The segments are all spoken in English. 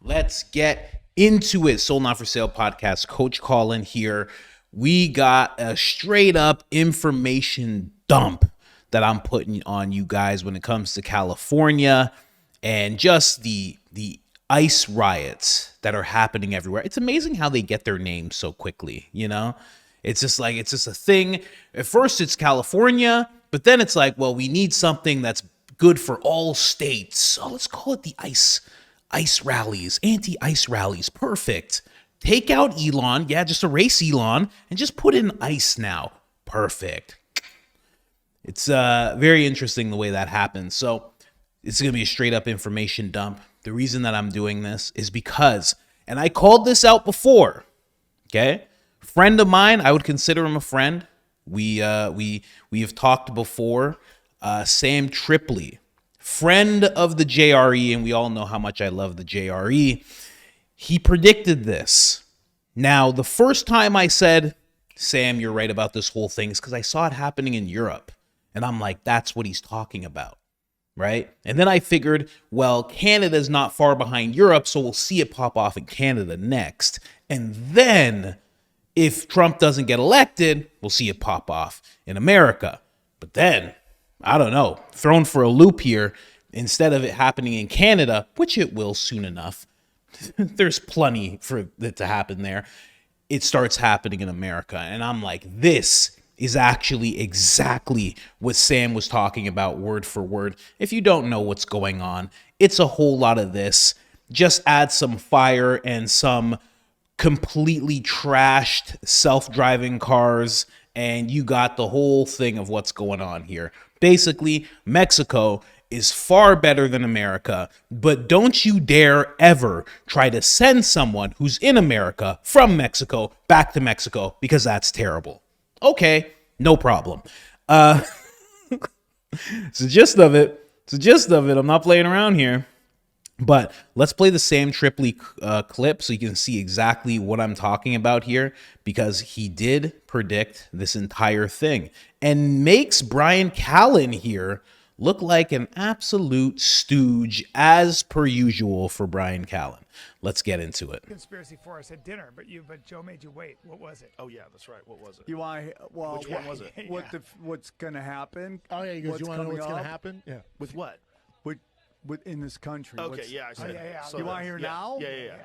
Let's get into it. Sold Not For Sale podcast. Coach Colin here. We got a straight up information dump that I'm putting on you guys when it comes to California and just the ICE riots that are happening everywhere. It's amazing how they get their names so quickly, you know? It's just a thing. At first it's California, but then it's like, well, we need something that's good for all states. So let's call it the ICE rallies, anti-ICE rallies. Perfect. Take out Elon. Yeah, just erase Elon and just put in ICE now. Perfect. It's very interesting the way that happens. So it's going to be a straight up information dump. The reason that I'm doing this is because, and I called this out before, okay? Friend of mine, I would consider him a friend. We have talked before. Sam Tripley, friend of the JRE, and we all know how much I love the JRE. He predicted this. Now, the first time I said, Sam, you're right about this whole thing, is because I saw it happening in Europe. And I'm like, that's what he's talking about, right? And then I figured, well, Canada's not far behind Europe, so we'll see it pop off in Canada next. And then if Trump doesn't get elected, we'll see it pop off in America. But then, I don't know, thrown for a loop here, instead of it happening in Canada, which it will soon enough, there's plenty for it to happen there, it starts happening in America. And I'm like, this is actually exactly what Sam was talking about word for word. If you don't know what's going on, it's a whole lot of this. Just add some fire and some completely trashed self-driving cars, and you got the whole thing of what's going on here. Basically, Mexico is far better than America, but don't you dare ever try to send someone who's in America from Mexico back to Mexico, because that's terrible. Okay, no problem. It's the gist of it. I'm not playing around here. But let's play the Sam Tripley clip so you can see exactly what I'm talking about here, because he did predict this entire thing and makes Brian Callen here look like an absolute stooge, as per usual for Brian Callen. Let's get into it. Conspiracy for us at dinner, but Joe made you wait. What was it? Oh yeah, that's right. What was it? You want? Well, Which one was it? What's going to happen? Oh yeah, he goes, you want to know what's going to happen? Yeah. With what? In this country. Okay, yeah, I said. yeah. So You want to hear now?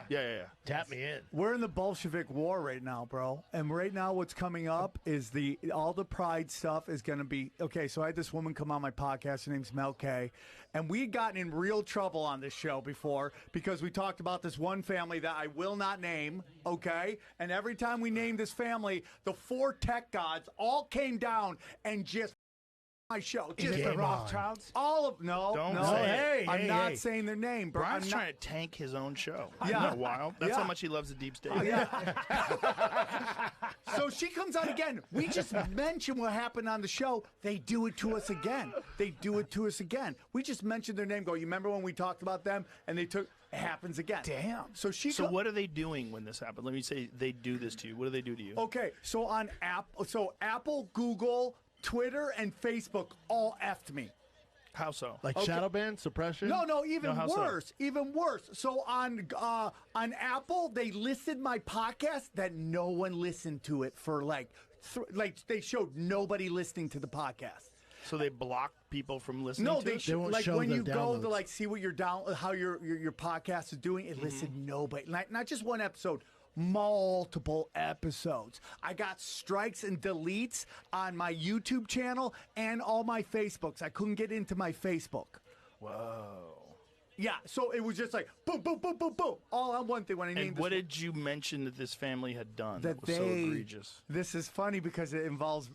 Yeah. Tap me in. We're in the Bolshevik War right now, bro. And right now, what's coming up is all the pride stuff is going to be okay. So I had this woman come on my podcast. Her name's Mel K, and we had gotten in real trouble on this show before because we talked about this one family that I will not name. Okay, and every time we named this family, the four tech gods all came down and just. My show. Just the Rothschilds? All of no. Say Hey, I'm not saying their name, bro. Brian's trying to tank his own show. Yeah. Isn't that wild? That's how much he loves the deep state. So she comes out again. We just mentioned what happened on the show. They do it to us again. We just mentioned their name. Go. You remember when we talked about them and they took? It happens again. Damn. So what are they doing when this happens? Let me say they do this to you. What do they do to you? Okay. So on Apple, Google, Twitter, and Facebook all effed me. How so? Like shadow ban, suppression? No, even how so? worse. Even worse. So on Apple, they listed my podcast that no one listened to it for like they showed nobody listening to the podcast. So they block people from listening No, to they it? won't like show when their you go to downloads. like see what how your podcast is doing. It listed nobody, not just one episode. Multiple episodes. I got strikes and deletes on my YouTube channel and all my Facebooks. I couldn't get into my Facebook. Whoa. Yeah, so it was just like boom, boom, boom, boom, boom, all on one thing when I named And this what one. did you mention that this family had done That was so egregious? This is funny because it involves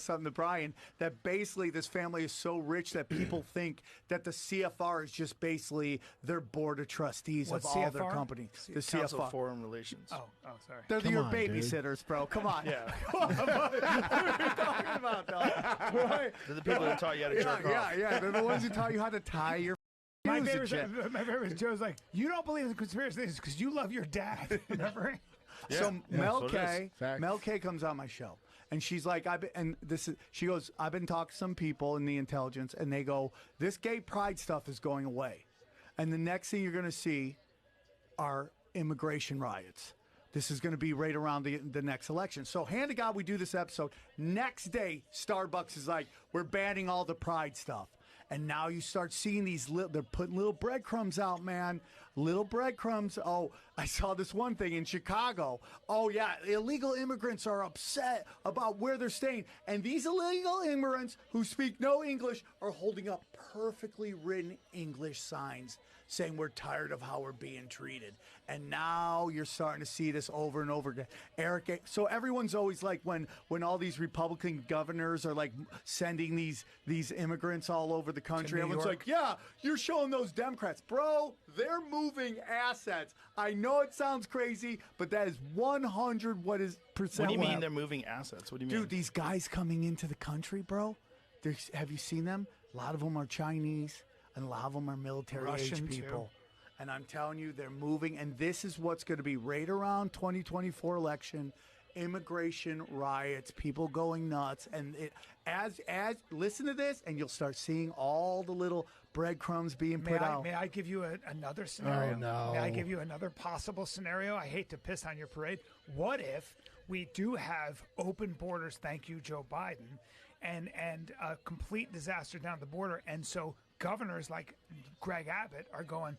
something to Brian, that basically this family is so rich that people think that the CFR is just basically their board of trustees What's of all their CFR? companies. The Council of CFR. Foreign Relations. Oh, sorry. They're Come your on, dude. babysitters, bro. Come on. Yeah. What are we talking about, though? Right? They're the people that taught you how to jerk off. Yeah. They're the ones who taught you how to tie your My shoes and favorite, shit. my favorite is Joe's like, you don't believe in conspiracy theories because you love your dad. Remember? So Mel that's what it K, is. Facts. Mel K comes on my show, and she's like, she goes, I've been talking to some people in the intelligence, and they go, this gay pride stuff is going away, and the next thing you're gonna see are immigration riots. This is going to be right around the next election. So, hand to God, we do this episode. Next day, Starbucks is like, we're banning all the pride stuff. And now you start seeing these they're putting little breadcrumbs out, man. Little breadcrumbs. Oh, I saw this one thing in Chicago. Oh, yeah, illegal immigrants are upset about where they're staying. And these illegal immigrants who speak no English are holding up perfectly written English signs saying we're tired of how we're being treated. And now you're starting to see this over and over again. Eric, so everyone's always like when all these Republican governors are like sending these immigrants all over the country, everyone's like, yeah, you're showing those Democrats. Bro, they're moving assets. I know it sounds crazy, but that is 100 what is percent. What do you mean they're moving assets? What do you mean? Dude, these guys coming into the country, bro, have you seen them? A lot of them are Chinese, and a lot of them are military-age people. And I'm telling you, they're moving, and this is what's going to be right around 2024 election, immigration riots, people going nuts, and as listen to this, and you'll start seeing all the little breadcrumbs being put out. May I give you another scenario? Oh, no. May I give you another possible scenario? I hate to piss on your parade. What if we do have open borders, thank you, Joe Biden, and a complete disaster down the border, and so governors like Greg Abbott are going,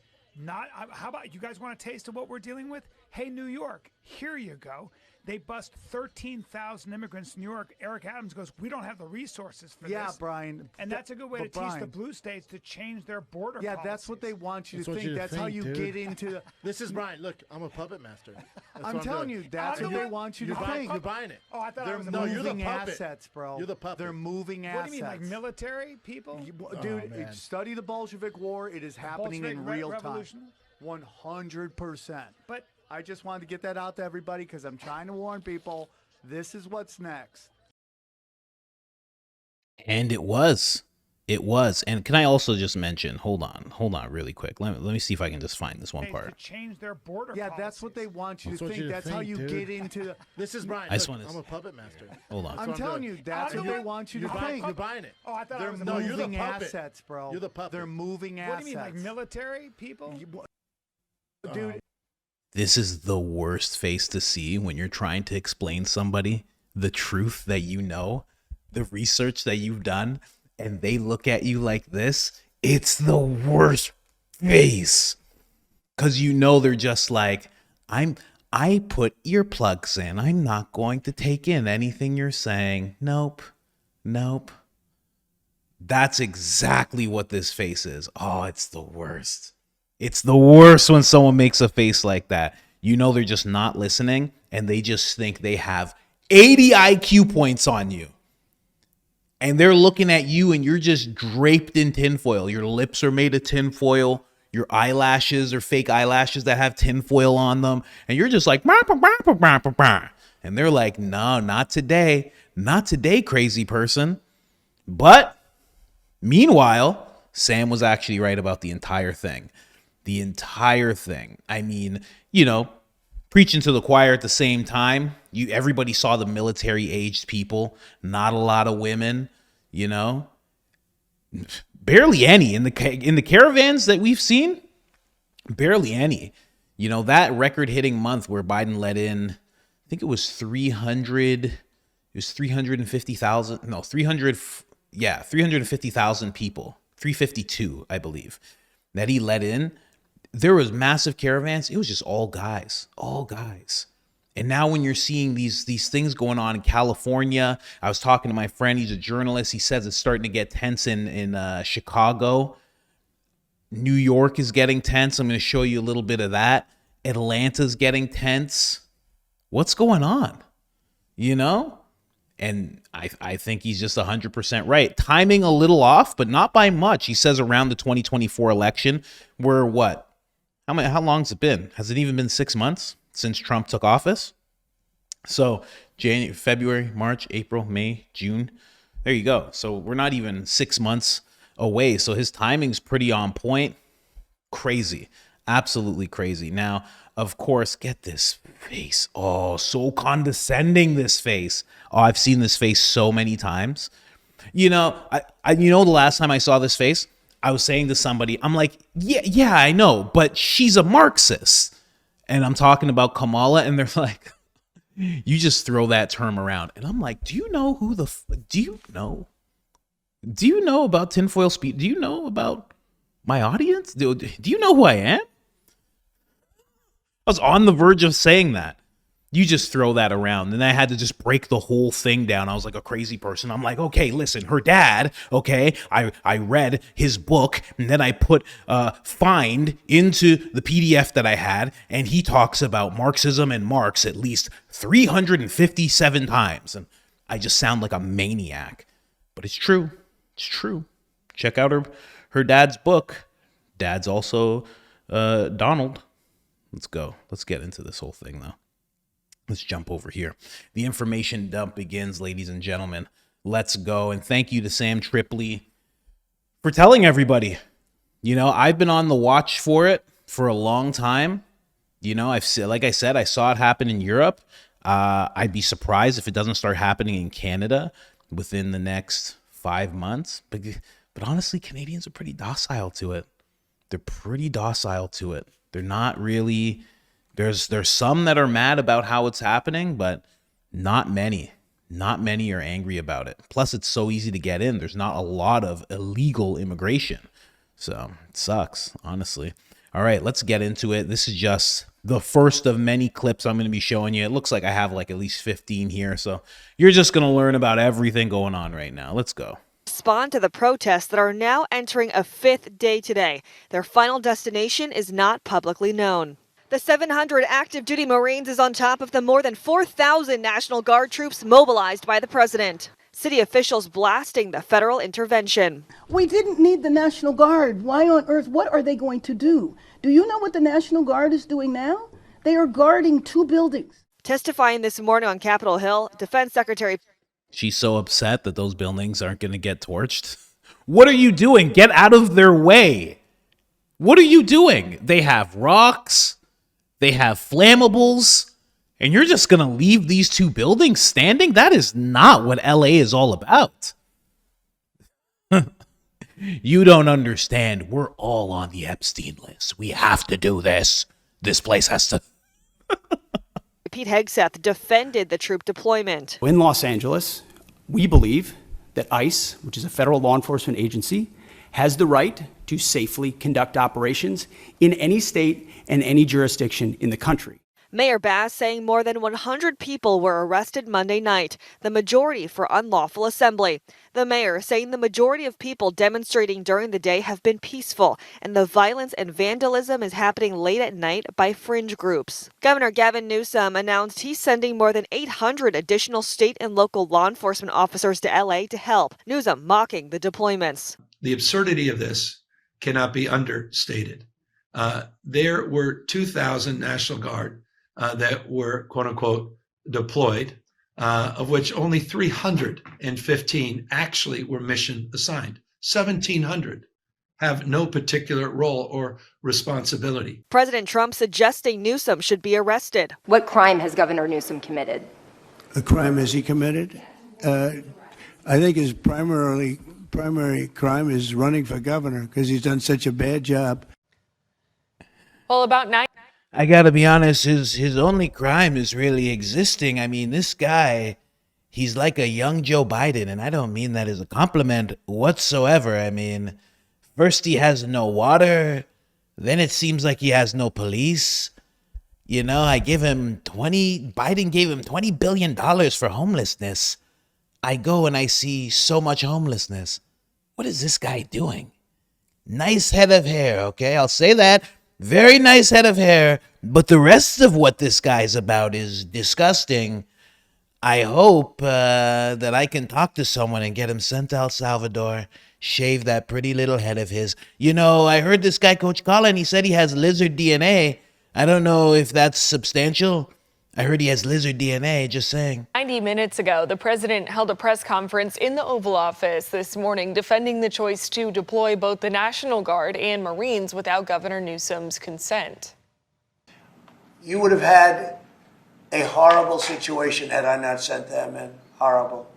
how about you guys want a taste of what we're dealing with? Hey, New York, here you go. They bust 13,000 immigrants in New York. Eric Adams goes, we don't have the resources for this. Yeah, Brian. And that's a good way to teach the blue states to change their border policies. That's what they want you to think. That's how you get into This is Brian. Look, I'm a puppet master. I'm telling you, that's what they want you to think. You're buying it. Oh, I thought They're I was moving assets, bro. You're the puppet. They're moving assets. What do you mean, like military people? Dude, study the Bolshevik War. It is happening in real time. 100%. But I just wanted to get that out to everybody because I'm trying to warn people. This is what's next. And it was. And can I also just mention, hold on really quick. Let me see if I can just find this one part. To change their border policies. That's what they want you to think. That's how you dude. get into This is Brian. I'm a puppet master. Hold on. I'm telling you, that's what they want you to think. You're buying it. Oh, I thought They're I was moving assets, bro. You're the puppet. They're moving assets. What do you mean, like military people? Dude. This is the worst face to see when you're trying to explain somebody the truth that you know, the research that you've done, and they look at you like this. It's the worst face. Because you know they're just like, I put earplugs in. I'm not going to take in anything you're saying. Nope. That's exactly what this face is. Oh, it's the worst. It's the worst when someone makes a face like that. You know they're just not listening, and they just think they have 80 IQ points on you. And they're looking at you, and you're just draped in tinfoil. Your lips are made of tinfoil. Your eyelashes are fake eyelashes that have tinfoil on them. And you're just like, bah, bah, bah, bah, bah, bah. And they're like, no, not today. Not today, crazy person. But meanwhile, Sam was actually right about the entire thing. The entire thing. I mean, preaching to the choir at the same time. Everybody saw the military-aged people. Not a lot of women, barely any in the caravans that we've seen. Barely any. That record-hitting month where Biden let in, I think it was 300. It was 350,000. No, 300. Yeah, 350,000 people. 352, I believe, that he let in. There was massive caravans. It was just all guys. And now when you're seeing these things going on in California, I was talking to my friend. He's a journalist. He says it's starting to get tense in Chicago. New York is getting tense. I'm going to show you a little bit of that. Atlanta's getting tense. What's going on? And I think he's just 100% right. Timing a little off, but not by much. He says around the 2024 election, we're what? How long's it been? Has it even been 6 months since Trump took office? So January, February, March, April, May, June. There you go. So we're not even 6 months away. So his timing's pretty on point. Crazy. Absolutely crazy. Now, of course, get this face. Oh, so condescending, this face. Oh, I've seen this face so many times. The last time I saw this face, I was saying to somebody, I'm like, yeah, I know, but she's a Marxist. And I'm talking about Kamala, and they're like, you just throw that term around. And I'm like, do you know who do you know? Do you know about tinfoil speed? Do you know about my audience? Do you know who I am? I was on the verge of saying that. You just throw that around. And I had to just break the whole thing down. I was like a crazy person. I'm like, okay, listen, her dad, okay, I read his book, and then I put find into the PDF that I had, and he talks about Marxism and Marx at least 357 times. And I just sound like a maniac. But it's true. It's true. Check out her dad's book. Dad's also Donald. Let's go. Let's get into this whole thing, though. Let's jump over here. The information dump begins, ladies and gentlemen. Let's go. And thank you to Sam Tripley for telling everybody. You know, I've been on the watch for it for a long time. You know, like I said, I saw it happen in Europe. I'd be surprised if it doesn't start happening in Canada within the next 5 months. But honestly, Canadians are pretty docile to it. They're pretty docile to it. They're not really... There's some that are mad about how it's happening, but not many. Not many are angry about it. Plus, it's so easy to get in. There's not a lot of illegal immigration. So it sucks, honestly. All right, let's get into it. This is just the first of many clips I'm going to be showing you. It looks like I have like at least 15 here. So you're just going to learn about everything going on right now. Let's go. Respond to the protests that are now entering a fifth day today. Their final destination is not publicly known. The 700 active duty Marines is on top of the more than 4,000 National Guard troops mobilized by the president. City officials blasting the federal intervention. We didn't need the National Guard. Why on earth? What are they going to do? Do you know what the National Guard is doing now? They are guarding 2 buildings. Testifying this morning on Capitol Hill, Defense Secretary. She's so upset that those buildings aren't going to get torched. What are you doing? Get out of their way. What are you doing? They have rocks. They have flammables, and you're just going to leave these 2 buildings standing? That is not what LA is all about. You don't understand. We're all on the Epstein list. We have to do this. This place has to. Pete Hegseth defended the troop deployment. In Los Angeles, we believe that ICE, which is a federal law enforcement agency, has the right to safely conduct operations in any state and any jurisdiction in the country. Mayor Bass saying more than 100 people were arrested Monday night, the majority for unlawful assembly. The mayor saying the majority of people demonstrating during the day have been peaceful, and the violence and vandalism is happening late at night by fringe groups. Governor Gavin Newsom announced he's sending more than 800 additional state and local law enforcement officers to LA to help. Newsom mocking the deployments. The absurdity of this cannot be understated. There were 2,000 National Guard that were, quote unquote, deployed, of which only 315 actually were mission assigned. 1,700 have no particular role or responsibility. President Trump suggesting Newsom should be arrested. What crime has Governor Newsom committed? A crime has he committed? I think his primary crime is running for governor because he's done such a bad job. Well, about 9. I gotta be honest, his only crime is really existing. I mean, this guy, he's like a young Joe Biden, and I don't mean that as a compliment whatsoever. I mean, first he has no water, then it seems like he has no police. You know, Biden gave him $20 billion for homelessness. I go and I see so much homelessness. What is this guy doing? Nice head of hair, okay? I'll say that. Very nice head of hair, but the rest of what this guy's about is disgusting. I hope that I can talk to someone and get him sent to El Salvador, shave that pretty little head of his. You know, I heard this guy, Coach Colin, he said he has lizard DNA. I don't know if that's substantial. I heard he has lizard DNA, just saying. 90 minutes ago, the president held a press conference in the Oval Office this morning defending the choice to deploy both the National Guard and Marines without Governor Newsom's consent. You would have had a horrible situation had I not sent them in. Horrible.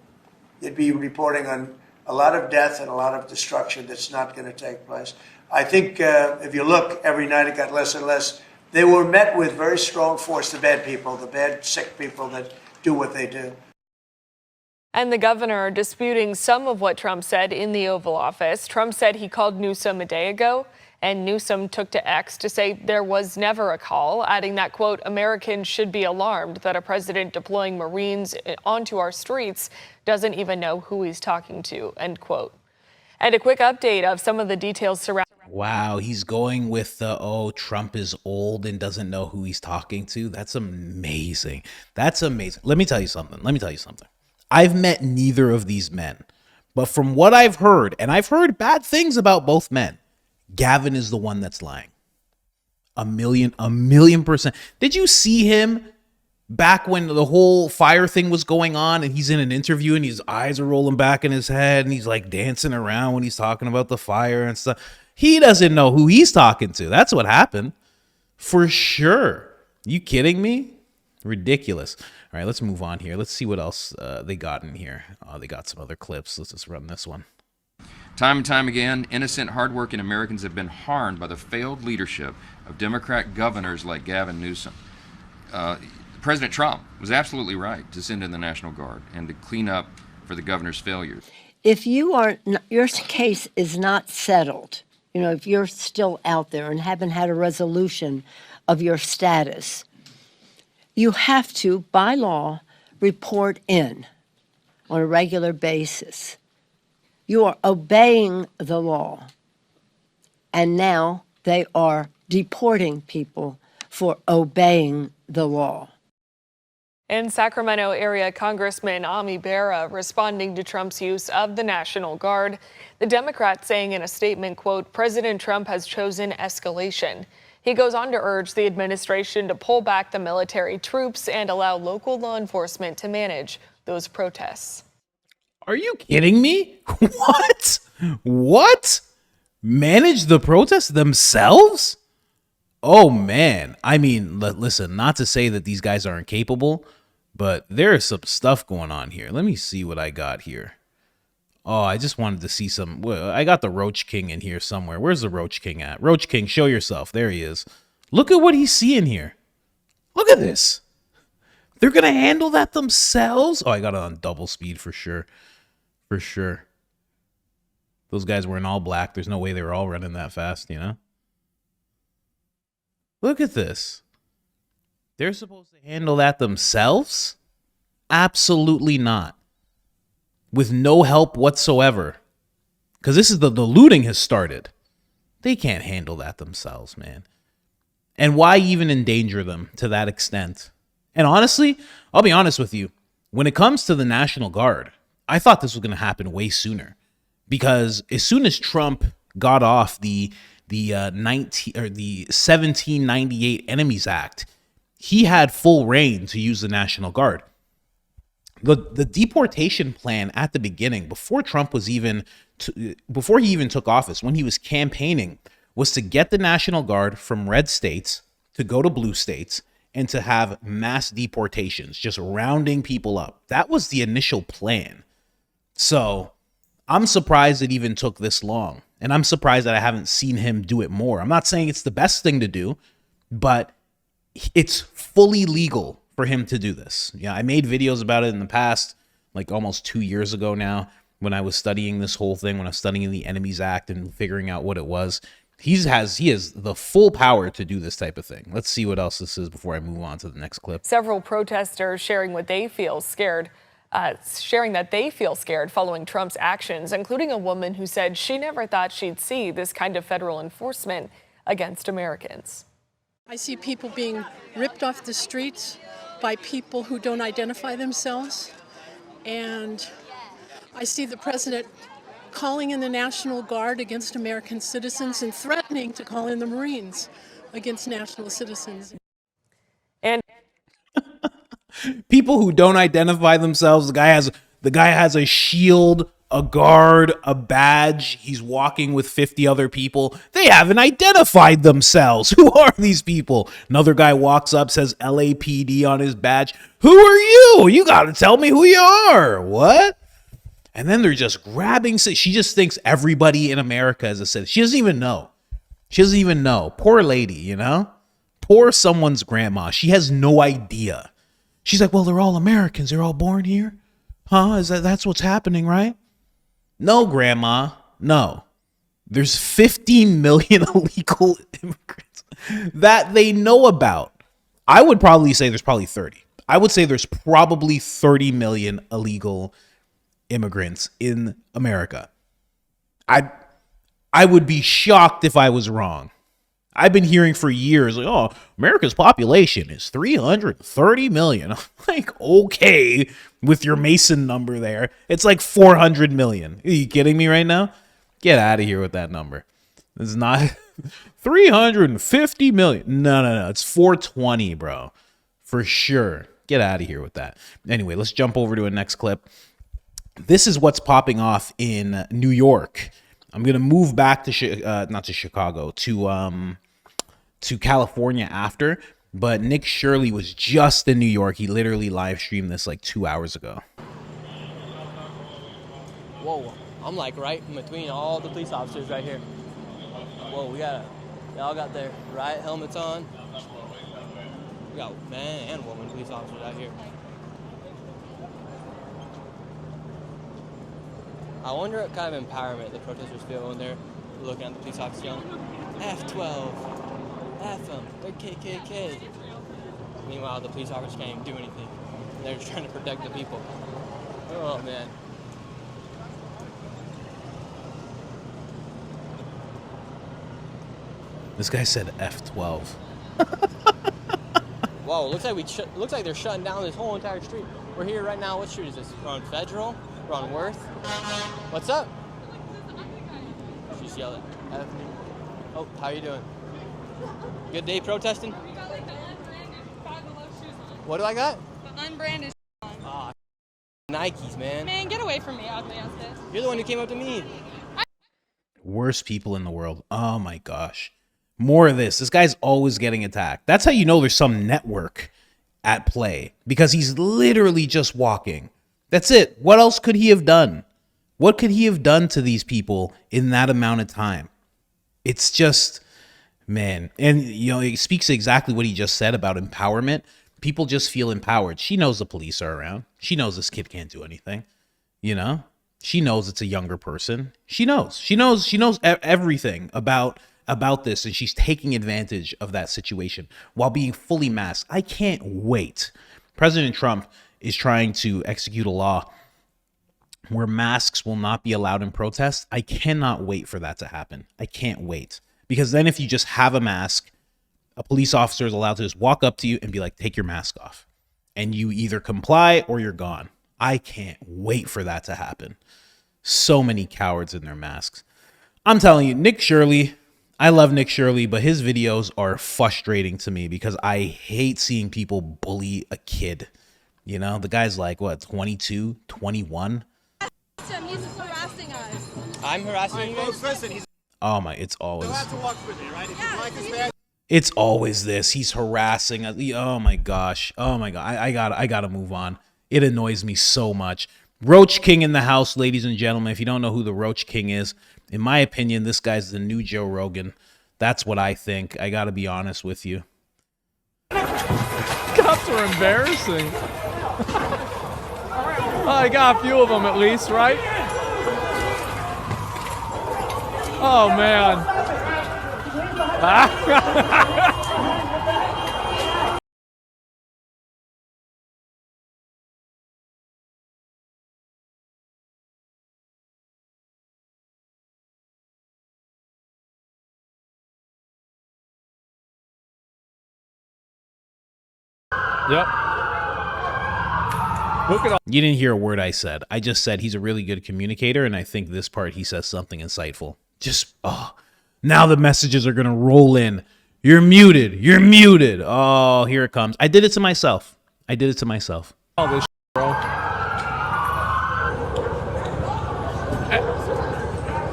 You'd be reporting on a lot of death and a lot of destruction that's not going to take place. I think if you look, every night it got less and less They were met with very strong force, the bad people, the bad, sick people that do what they do. And the governor disputing some of what Trump said in the Oval Office. Trump said he called Newsom a day ago, and Newsom took to X to say there was never a call, adding that, quote, Americans should be alarmed that a president deploying Marines onto our streets doesn't even know who he's talking to, end quote. And a quick update of some of the details surrounding. Wow, he's going with the, oh, Trump is old and doesn't know who he's talking to. That's amazing. That's amazing. Let me tell you something. I've met neither of these men, but from what I've heard, and I've heard bad things about both men, Gavin is the one that's lying. A million %. Did you see him back when the whole fire thing was going on and he's in an interview and his eyes are rolling back in his head and he's like dancing around when he's talking about the fire and stuff? He doesn't know who he's talking to. That's what happened. For sure. You kidding me? Ridiculous. All right, let's move on here. Let's see what else they got in here. Oh, they got some other clips. Let's just run this one. Time and time again, innocent, hardworking Americans have been harmed by the failed leadership of Democrat governors like Gavin Newsom. President Trump was absolutely right to send in the National Guard and to clean up for the governor's failures. If your case is not settled, if you're still out there and haven't had a resolution of your status, you have to, by law, report in on a regular basis. You are obeying the law. And now they are deporting people for obeying the law. And Sacramento area Congressman Ami Bera responding to Trump's use of the National Guard. The Democrat saying in a statement, quote, President Trump has chosen escalation. He goes on to urge the administration to pull back the military troops and allow local law enforcement to manage those protests. Are you kidding me? What? Manage the protests themselves? Oh, man. I mean, listen, not to say that these guys aren't capable, but there is some stuff going on here. Let me see what I got here. Oh, I just wanted to see some. Well, I got the Roach King in here somewhere. Where's the Roach King at? Roach King, show yourself. There he is. Look at what he's seeing here. Look at this. They're going to handle that themselves? Oh, I got it on double speed for sure. For sure. Those guys were in all black. There's no way they were all running that fast, Look at this. They're supposed to handle that themselves? Absolutely not. With no help whatsoever. Because this is the looting has started. They can't handle that themselves, man. And why even endanger them to that extent? And honestly, I'll be honest with you. When it comes to the National Guard, I thought this was going to happen way sooner. Because as soon as Trump got off the 1798 Enemies Act, he had full reign to use the National Guard. The deportation plan at the beginning, before Trump was before he even took office, when he was campaigning, was to get the National Guard from red states to go to blue states and to have mass deportations, just rounding people up. That was the initial plan. So I'm surprised it even took this long. And I'm surprised that I haven't seen him do it more. I'm not saying it's the best thing to do, but it's fully legal for him to do this. Yeah, I made videos about it in the past, like almost 2 years ago now, when I was studying this whole thing, when I was studying the Enemies Act and figuring out what it was. He has the full power to do this type of thing. Let's see what else this is before I move on to the next clip. Several protesters sharing that they feel scared following Trump's actions, including a woman who said she never thought she'd see this kind of federal enforcement against Americans. I see people being ripped off the streets by people who don't identify themselves, and I see the president calling in the National Guard against American citizens and threatening to call in the Marines against national citizens. And people who don't identify themselves, the guy has a shield, a guard, a badge. He's walking with 50 other people. They haven't identified themselves. Who are these people? Another guy walks up, says LAPD on his badge. Who are you? You got to tell me who you are. What? And then they're just grabbing. She just thinks everybody in America is a citizen. She doesn't even know. Poor lady, Poor someone's grandma. She has no idea. She's like, well, they're all Americans. They're all born here. Huh? That's what's happening, right? No, grandma. No. There's 15 million illegal immigrants that they know about. I would probably say there's probably 30. I would say there's probably 30 million illegal immigrants in America. I would be shocked if I was wrong. I've been hearing for years, like, oh, America's population is 330 million. I'm like, okay, with your Mason number there, it's like 400 million. Are you kidding me right now? Get out of here with that number. It's not 350 million. No. It's 420, bro. For sure. Get out of here with that. Anyway, let's jump over to a next clip. This is what's popping off in New York. I'm going to move back to, not to Chicago, to California after. But Nick Shirley was just in New York. He literally live streamed this like 2 hours ago. Whoa, I'm like right in between all the police officers right here. Whoa, y'all got their riot helmets on. We got man and woman police officers out here. I wonder what kind of empowerment the protesters feel when they're looking at the police officers yelling, F-12, F them, they're KKK. Meanwhile, the police officers can't even do anything. They're just trying to protect the people. Oh, man. This guy said F-12. Whoa, looks like they're shutting down this whole entire street. We're here right now. What street is this? We're on Federal. We're on Worth. What's up? She's yelling. Oh, how you doing? Good day protesting? What do I got? The unbranded on. Ah, Nikes, man. Man, get away from me, ugly ass bitch. You're the one who came up to me. Worst people in the world. Oh my gosh. More of this. This guy's always getting attacked. That's how you know there's some network at play, because he's literally just walking. That's it. What else could he have done? What could he have done to these people in that amount of time? It's just, man. And, you know, it speaks exactly what he just said about empowerment. People just feel empowered. She knows the police are around. She knows this kid can't do anything. You know, she knows it's a younger person. She knows everything about this, and she's taking advantage of that situation while being fully masked. I can't wait. President Trump is trying to execute a law where masks will not be allowed in protests. I cannot wait for that to happen. I can't wait. Because then if you just have a mask, a police officer is allowed to just walk up to you and be like, take your mask off. And you either comply or you're gone. I can't wait for that to happen. So many cowards in their masks. I'm telling you, Nick Shirley, I love Nick Shirley, but his videos are frustrating to me because I hate seeing people bully a kid. You know, the guy's like, what, 22, 21? He's harassing us. I'm harassing you guys? Listen, Oh my, it's always. to walk with me, right? If you like this man. It's always this. He's harassing us. Oh my gosh. Oh my God. I gotta move on. It annoys me so much. Roach King in the house, ladies and gentlemen. If you don't know who the Roach King is, in my opinion, this guy's the new Joe Rogan. That's what I think. I gotta be honest with you. Cops are embarrassing. I got a few of them at least, right? Oh, man. Yep. Look at all. You didn't hear a word I said. I just said he's a really good communicator, and I think this part he says something insightful. Just, now the messages are going to roll in. You're muted. You're muted. Oh, here it comes. I did it to myself. All this bro.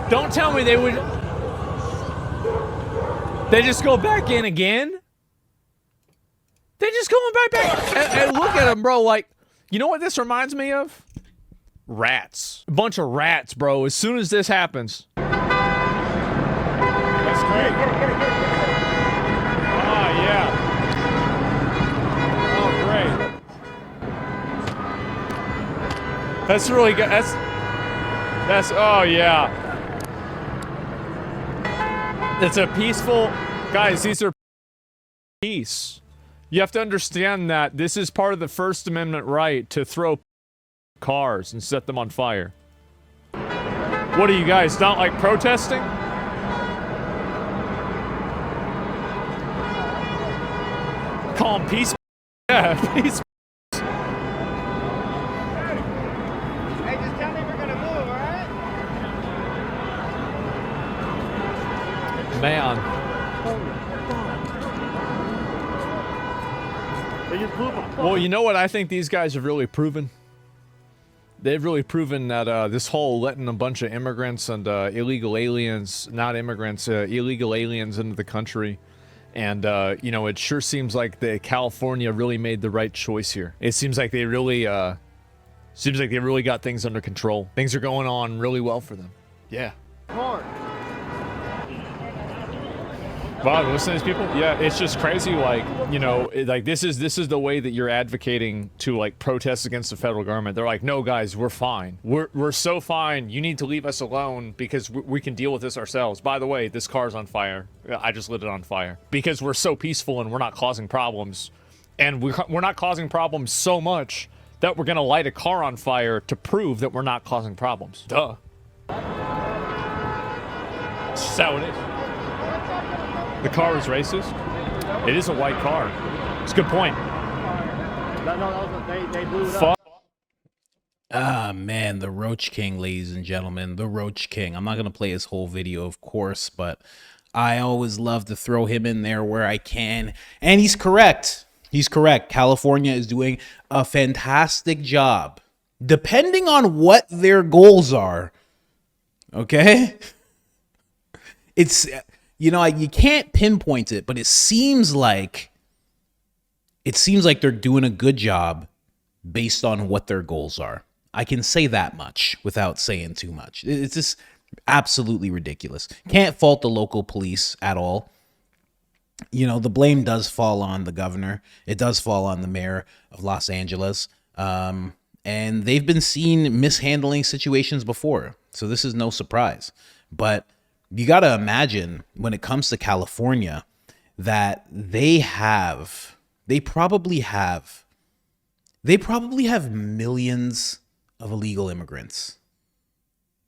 Don't tell me they just go back in again? They just going back. And look at them, bro. Like, you know what this reminds me of? Rats. A bunch of rats, bro. As soon as this happens. That's great. Oh, yeah. That's really good. That's oh yeah. It's a peaceful, guys, these are peace. You have to understand that this is part of the First Amendment right to throw cars and set them on fire. What are you guys, not like protesting? Call them peace. Yeah, peace. Hey, just tell me we're gonna move, all right? Man. Well, you know what I think these guys have really proven? They've really proven that this whole letting a bunch of immigrants and illegal aliens, not immigrants, illegal aliens into the country. And, you know, it sure seems like California really made the right choice here. It seems like they really got things under control. Things are going on really well for them. Yeah. Wow, listen to these people. Yeah, it's just crazy. Like, you know, like this is the way that you're advocating to like protest against the federal government. They're like, no, guys, we're fine. We're so fine. You need to leave us alone because we can deal with this ourselves. By the way, this car's on fire. I just lit it on fire because we're so peaceful and we're not causing problems, and we're not causing problems so much that we're gonna light a car on fire to prove that we're not causing problems. Duh. That's how it is. The car is racist? It is a white car. It's a good point. They blew it up. Ah, man, the Roach King, ladies and gentlemen, the Roach King. I'm not going to play his whole video, of course, but I always love to throw him in there where I can. And he's correct. He's correct. California is doing a fantastic job, depending on what their goals are. Okay? It's... You know, you can't pinpoint it, but it seems like they're doing a good job based on what their goals are. I can say that much without saying too much. It's just absolutely ridiculous. Can't fault the local police at all. You know, the blame does fall on the governor. It does fall on the mayor of Los Angeles. And they've been seen mishandling situations before. So this is no surprise. But you got to imagine when it comes to California that they probably have millions of illegal immigrants.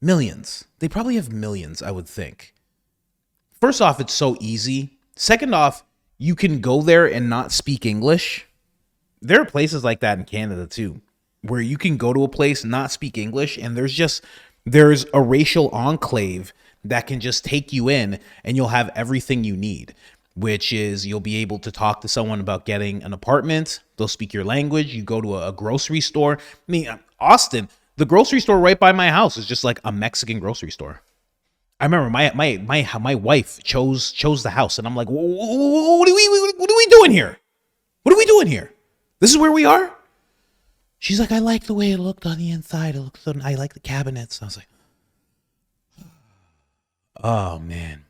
Millions. They probably have millions, I would think. First off, it's so easy. Second off, you can go there and not speak English. There are places like that in Canada too, where you can go to a place, not speak English, and there's a racial enclave that can just take you in and you'll have everything you need, which is you'll be able to talk to someone about getting an apartment. They'll speak your language. You go to a grocery store. I mean, Austin, the grocery store right by my house is just like a Mexican grocery store. I remember my wife chose the house, and I'm like, what are we doing here? What are we doing here? This is where we are? She's like, I like the way it looked on the inside. I like the cabinets. I was like, oh man.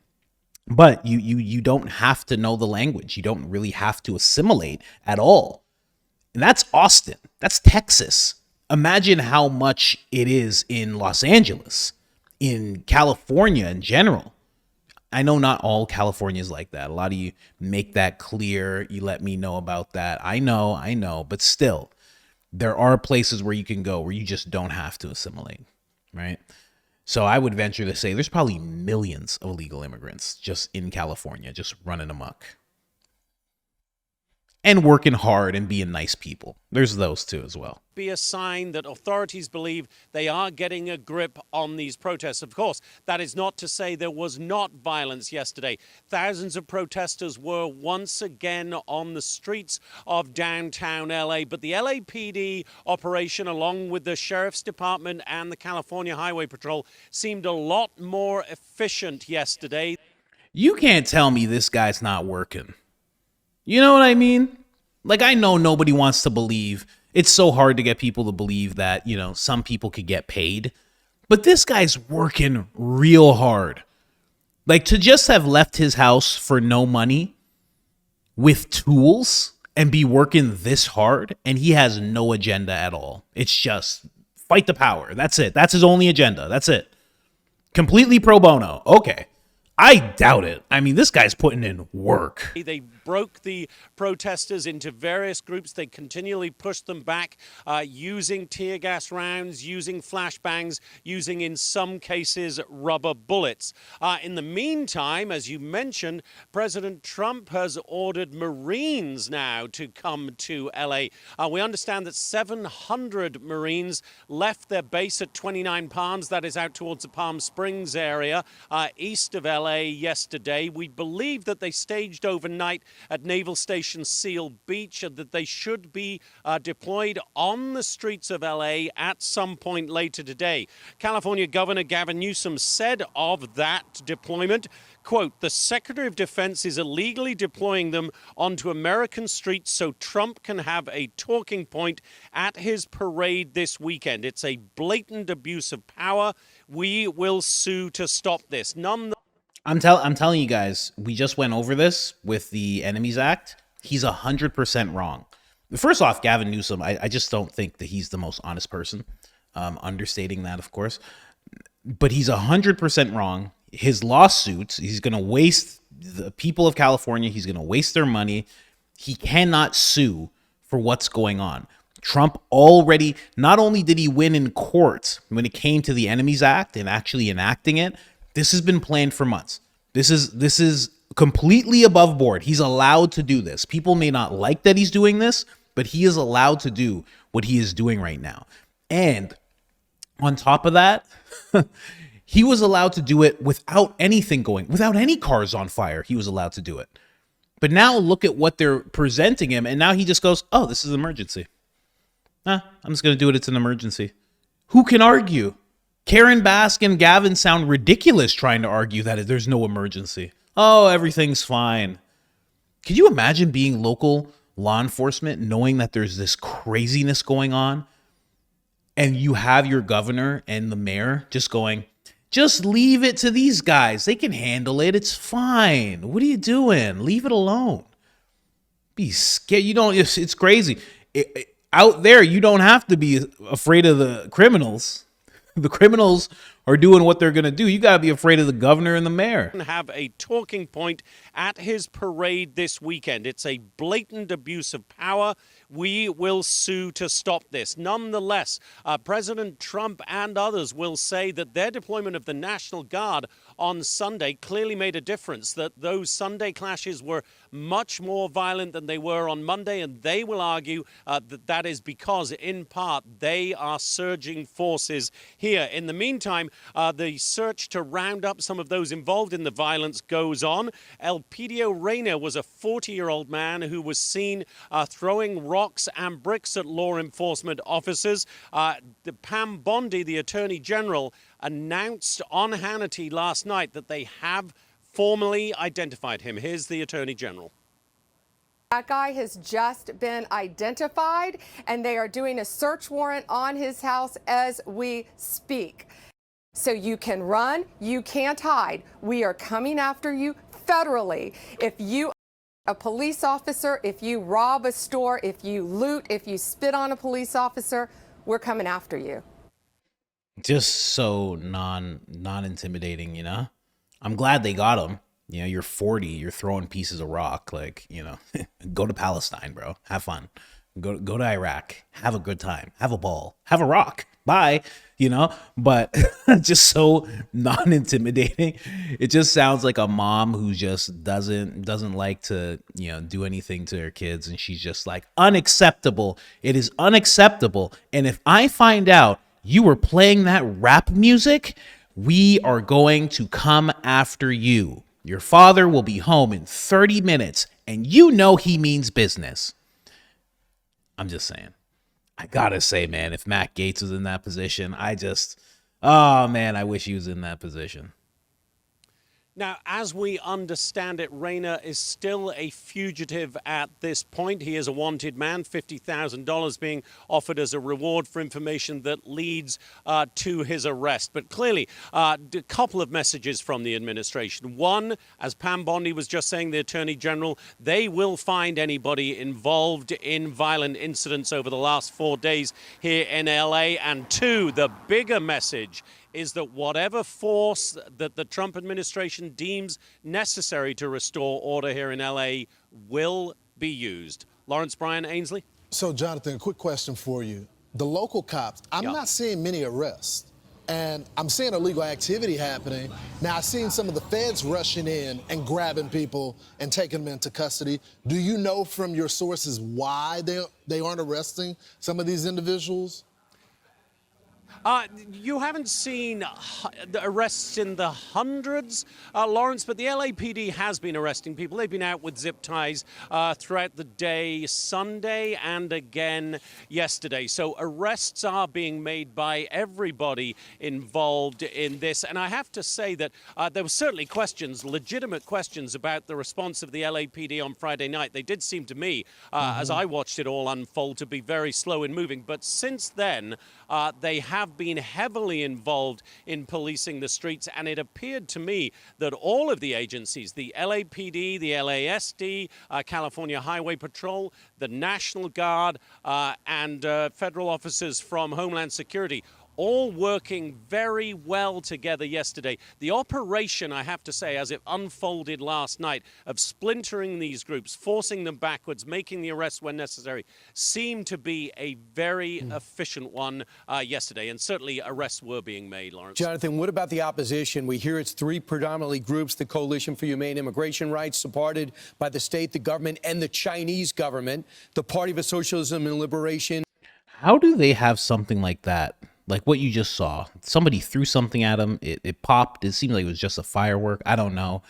But you don't have to know the language. You don't really have to assimilate at all. And that's Austin. That's Texas. Imagine how much it is in Los Angeles, in California in general. I know not all California is like that. A lot of you make that clear. You let me know about that. I know, but still, there are places where you can go where you just don't have to assimilate, right? So I would venture to say there's probably millions of illegal immigrants just in California, just running amok. And working hard and being nice people. There's those too as well. Be a sign that authorities believe they are getting a grip on these protests. Of course, that is not to say there was not violence yesterday. Thousands of protesters were once again on the streets of downtown LA, but the LAPD operation, along with the Sheriff's Department and the California Highway Patrol, seemed a lot more efficient yesterday. You can't tell me this guy's not working. You know what I mean? Like, I know nobody wants to believe. It's so hard to get people to believe that, you know, some people could get paid. But this guy's working real hard. Like, to just have left his house for no money with tools and be working this hard, and he has no agenda at all. It's just fight the power. That's it. That's his only agenda. That's it. Completely pro bono. Okay. I doubt it. I mean, this guy's putting in work. They broke the protesters into various groups. They continually pushed them back using tear gas rounds, using flashbangs, using, in some cases, rubber bullets. In the meantime, as you mentioned, President Trump has ordered Marines now to come to L.A. We understand that 700 Marines left their base at 29 Palms, that is out towards the Palm Springs area, east of L.A. yesterday. We believe that they staged overnight at Naval Station Seal Beach and that they should be deployed on the streets of LA at some point later today. California Governor Gavin Newsom said of that deployment, quote, "The Secretary of Defense is illegally deploying them onto American streets so Trump can have a talking point at his parade this weekend. It's a blatant abuse of power. We will sue to stop this." I'm telling you guys, we just went over this with the Enemies Act. He's 100% wrong. First off, Gavin Newsom, I just don't think that he's the most honest person. Understating that, of course. But he's 100% wrong. His lawsuits, he's going to waste the people of California. He's going to waste their money. He cannot sue for what's going on. Trump already, not only did he win in court when it came to the Enemies Act and actually enacting it, this has been planned for months. This is completely above board. He's allowed to do this. People may not like that he's doing this, but he is allowed to do what he is doing right now. And on top of that, he was allowed to do it without anything going, without any cars on fire. He was allowed to do it. But now look at what they're presenting him. And now he just goes, oh, this is an emergency. I'm just going to do it. It's an emergency. Who can argue? Karen Bass and Gavin sound ridiculous trying to argue that there's no emergency. Oh, everything's fine. Could you imagine being local law enforcement knowing that there's this craziness going on and you have your governor and the mayor just going, just leave it to these guys. They can handle it. It's fine. What are you doing? Leave it alone. Be scared. You don't, it's crazy. Out there, you don't have to be afraid of the criminals. The criminals are doing what they're going to do. You got to be afraid of the governor and the mayor. Have a talking point at his parade this weekend. It's a blatant abuse of power. We will sue to stop this. Nonetheless, President Trump and others will say that their deployment of the National Guard on Sunday clearly made a difference, that those Sunday clashes were much more violent than they were on Monday, and they will argue that is because, in part, they are surging forces here. In the meantime, the search to round up some of those involved in the violence goes on. Elpidio Reyna was a 40-year-old man who was seen throwing rocks and bricks at law enforcement officers. Pam Bondi, the Attorney General, announced on Hannity last night that they have formally identified him. Here's the Attorney General. That guy has just been identified, and they are doing a search warrant on his house as we speak. So you can run, you can't hide. We are coming after you federally. If you a police officer, if you rob a store, if you loot, if you spit on a police officer, we're coming after you. Just so non-intimidating, you know? I'm glad they got him. You know, you're 40, you're throwing pieces of rock, like, you know, go to Palestine, bro. Have fun. Go to Iraq. Have a good time. Have a ball. Have a rock. Bye. You know, but just so non-intimidating. It just sounds like a mom who just doesn't like to, you know, do anything to her kids, and she's just like, unacceptable. It is unacceptable. And if I find out you were playing that rap music, we are going to come after you. Your father will be home in 30 minutes, and you know he means business. I'm just saying. I gotta say, man, if Matt Gaetz was in that position, oh man, I wish he was in that position. Now, as we understand it, Rayner is still a fugitive at this point. He is a wanted man, $50,000 being offered as a reward for information that leads to his arrest. But clearly, a couple of messages from the administration. One, as Pam Bondi was just saying, the Attorney General, they will find anybody involved in violent incidents over the last 4 days here in LA. And two, the bigger message is that whatever force that the Trump administration deems necessary to restore order here in LA will be used. Lawrence Bryan, Ainsley? So, Jonathan, a quick question for you. The local cops, I'm not seeing many arrests, and I'm seeing illegal activity happening. Now, I've seen some of the feds rushing in and grabbing people and taking them into custody. Do you know from your sources why they aren't arresting some of these individuals? You haven't seen the arrests in the hundreds, Lawrence, but the LAPD has been arresting people. They've been out with zip ties throughout the day, Sunday and again yesterday. So arrests are being made by everybody involved in this. And I have to say that there were certainly questions, legitimate questions about the response of the LAPD on Friday night. They did seem to me, as I watched it all unfold, to be very slow in moving. But since then, they have been heavily involved in policing the streets, and it appeared to me that all of the agencies, the LAPD, the LASD, California Highway Patrol, the National Guard, and federal officers from Homeland Security, all working very well together yesterday. The operation, I have to say, as it unfolded last night, of splintering these groups, forcing them backwards, making the arrests when necessary, seemed to be a very efficient one yesterday. And certainly arrests were being made, Lawrence. Jonathan, what about the opposition? We hear it's three predominantly groups, the Coalition for Humane Immigration Rights, supported by the state, the government, and the Chinese government, the Party for Socialism and Liberation. How do they have something like that? Like what you just saw, somebody threw something at them, it popped, it seemed like it was just a firework, I don't know,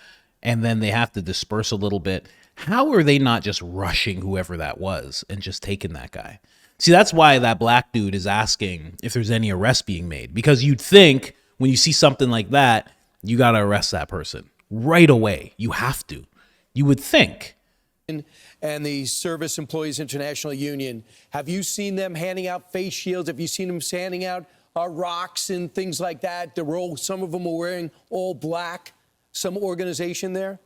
and then they have to disperse a little bit. How are they not just rushing whoever that was and just taking that guy? See, that's why that black dude is asking if there's any arrests being made, because you'd think when you see something like that, you got to arrest that person right away. You have to. You would think. And the Service Employees International Union, have you seen them handing out face shields? Have you seen them handing out rocks and things like that? Some of them are wearing all black. Some organization there?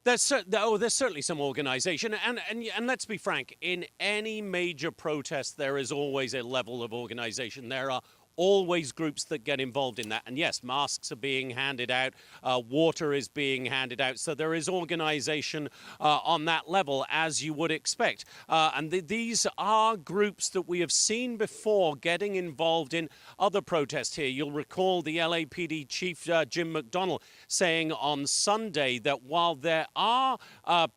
There's certainly some organization. And let's be frank, in any major protest, there is always a level of organization. There are always groups that get involved in that. And yes, masks are being handed out, water is being handed out. So there is organization on that level, as you would expect. And these are groups that we have seen before getting involved in other protests here. You'll recall the LAPD chief, Jim McDonnell, saying on Sunday that while there are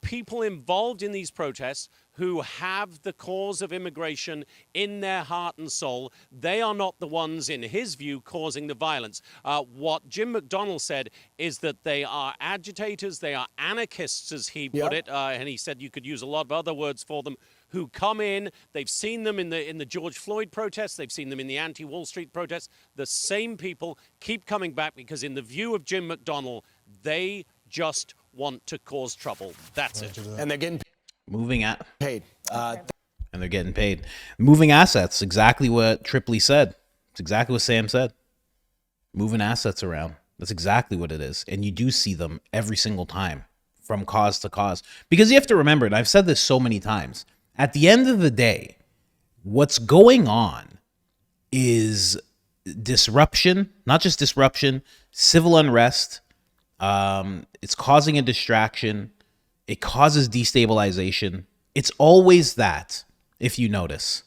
people involved in these protests who have the cause of immigration in their heart and soul, they are not the ones, in his view, causing the violence. What Jim McDonnell said is that they are agitators, they are anarchists, as he put it, and he said you could use a lot of other words for them, who come in. They've seen them in the George Floyd protests. They've seen them in the anti-Wall Street protests. The same people keep coming back because in the view of Jim McDonnell, they just want to cause trouble. That's it. And they're getting paid. And they're getting paid. Moving assets, exactly what Tripley said. It's exactly what Sam said. Moving assets around. That's exactly what it is. And you do see them every single time from cause to cause. Because you have to remember, and I've said this so many times, at the end of the day, what's going on is disruption, not just disruption, civil unrest. It's causing a distraction. It causes destabilization. It's always that, if you notice.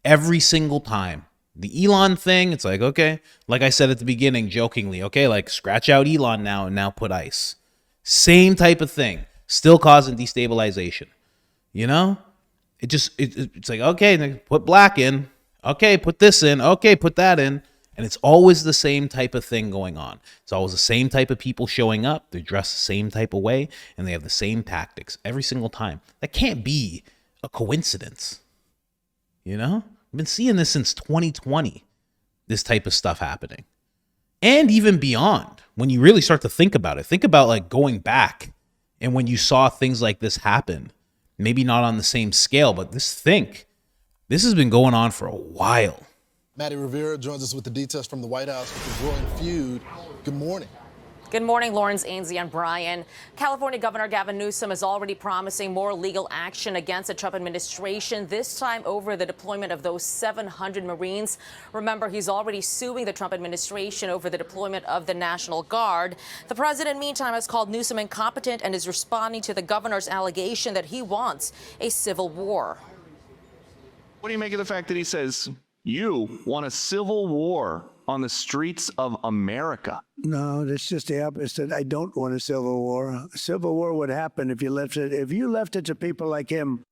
Every single time. The Elon thing, it's like, okay, like I said at the beginning, jokingly, okay, like scratch out Elon now and now put ICE. Same type of thing. Still causing destabilization. You know? It's like, okay, put black in. Okay, put this in. Okay, put that in. And it's always the same type of thing going on. It's always the same type of people showing up. They're dressed the same type of way, and they have the same tactics every single time. That can't be a coincidence. You know? I've been seeing this since 2020, this type of stuff happening. And even beyond. when you really start to think about it. Think about like going back and when you saw things like this happen, maybe not on the same scale, but this has been going on for a while. Maddie Rivera joins us with the details from the White House with the growing feud. Good morning. Good morning, Lawrence, Ainsley, and Brian. California Governor Gavin Newsom is already promising more legal action against the Trump administration, this time over the deployment of those 700 Marines. Remember, he's already suing the Trump administration over the deployment of the National Guard. The president, meantime, has called Newsom incompetent and is responding to the governor's allegation that he wants a civil war. What do you make of the fact that he says you want a civil war on the streets of America? No, that's just the opposite. I don't want a civil war. A civil war would happen if you left it to people like him.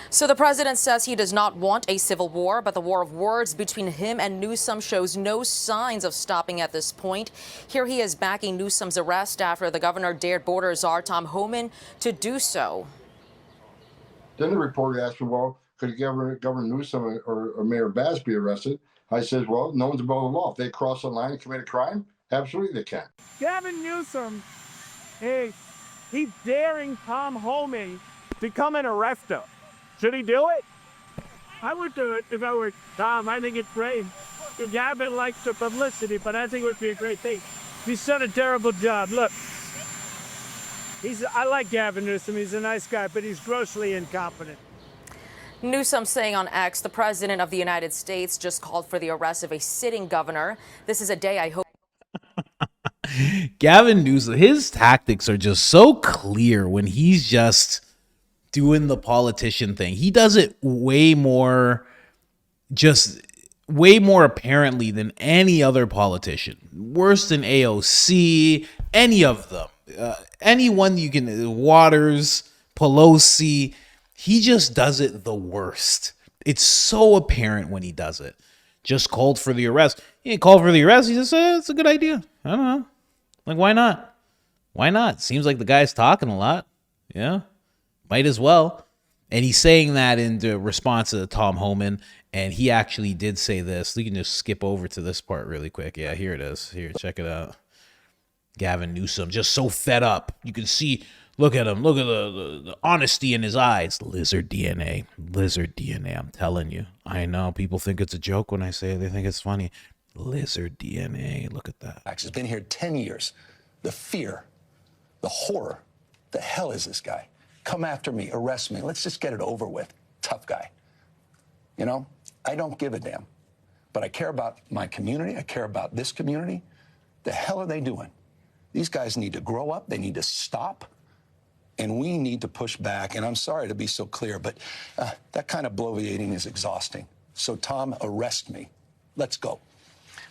So the president says he does not want a civil war, but the war of words between him and Newsom shows no signs of stopping at this point. Here he is backing Newsom's arrest after the governor dared border czar Tom Homan to do so. Then the reporter asked me, well, could Governor Newsom or Mayor Bass be arrested? I said, well, no one's above the law. If they cross the line and commit a crime, absolutely they can. Gavin Newsom, he's daring Tom Homan to come and arrest him. Should he do it? I would do it if I were Tom. I think it's great. Gavin likes the publicity, but I think it would be a great thing. He's done a terrible job. Look, I like Gavin Newsom. He's a nice guy, but he's grossly incompetent. Newsom saying on X, the president of the United States just called for the arrest of a sitting governor. This is a day I hope. Gavin Newsom, his tactics are just so clear when he's just doing the politician thing. He does it way more apparently than any other politician. Worse than AOC, any of them. Anyone you can, Waters, Pelosi, he just does it the worst. It's so apparent when he does it. Just called for the arrest. He didn't call for the arrest. He just said, it's a good idea. I don't know. Like, why not? Why not? Seems like the guy's talking a lot. Yeah. Might as well. And he's saying that in response to Tom Homan. And he actually did say this. We can just skip over to this part really quick. Yeah, here it is. Here, check it out. Gavin Newsom, just so fed up. You can see, look at him. Look at the honesty in his eyes. Lizard DNA. Lizard DNA. I'm telling you. I know. People think it's a joke when I say it. They think it's funny. Lizard DNA. Look at that. Has been here 10 years. The fear, the horror. The hell is this guy? Come after me. Arrest me. Let's just get it over with. Tough guy. You know, I don't give a damn. But I care about my community. I care about this community. The hell are they doing? These guys need to grow up. They need to stop. And we need to push back. And I'm sorry to be so clear, but that kind of bloviating is exhausting. So, Tom, arrest me. Let's go.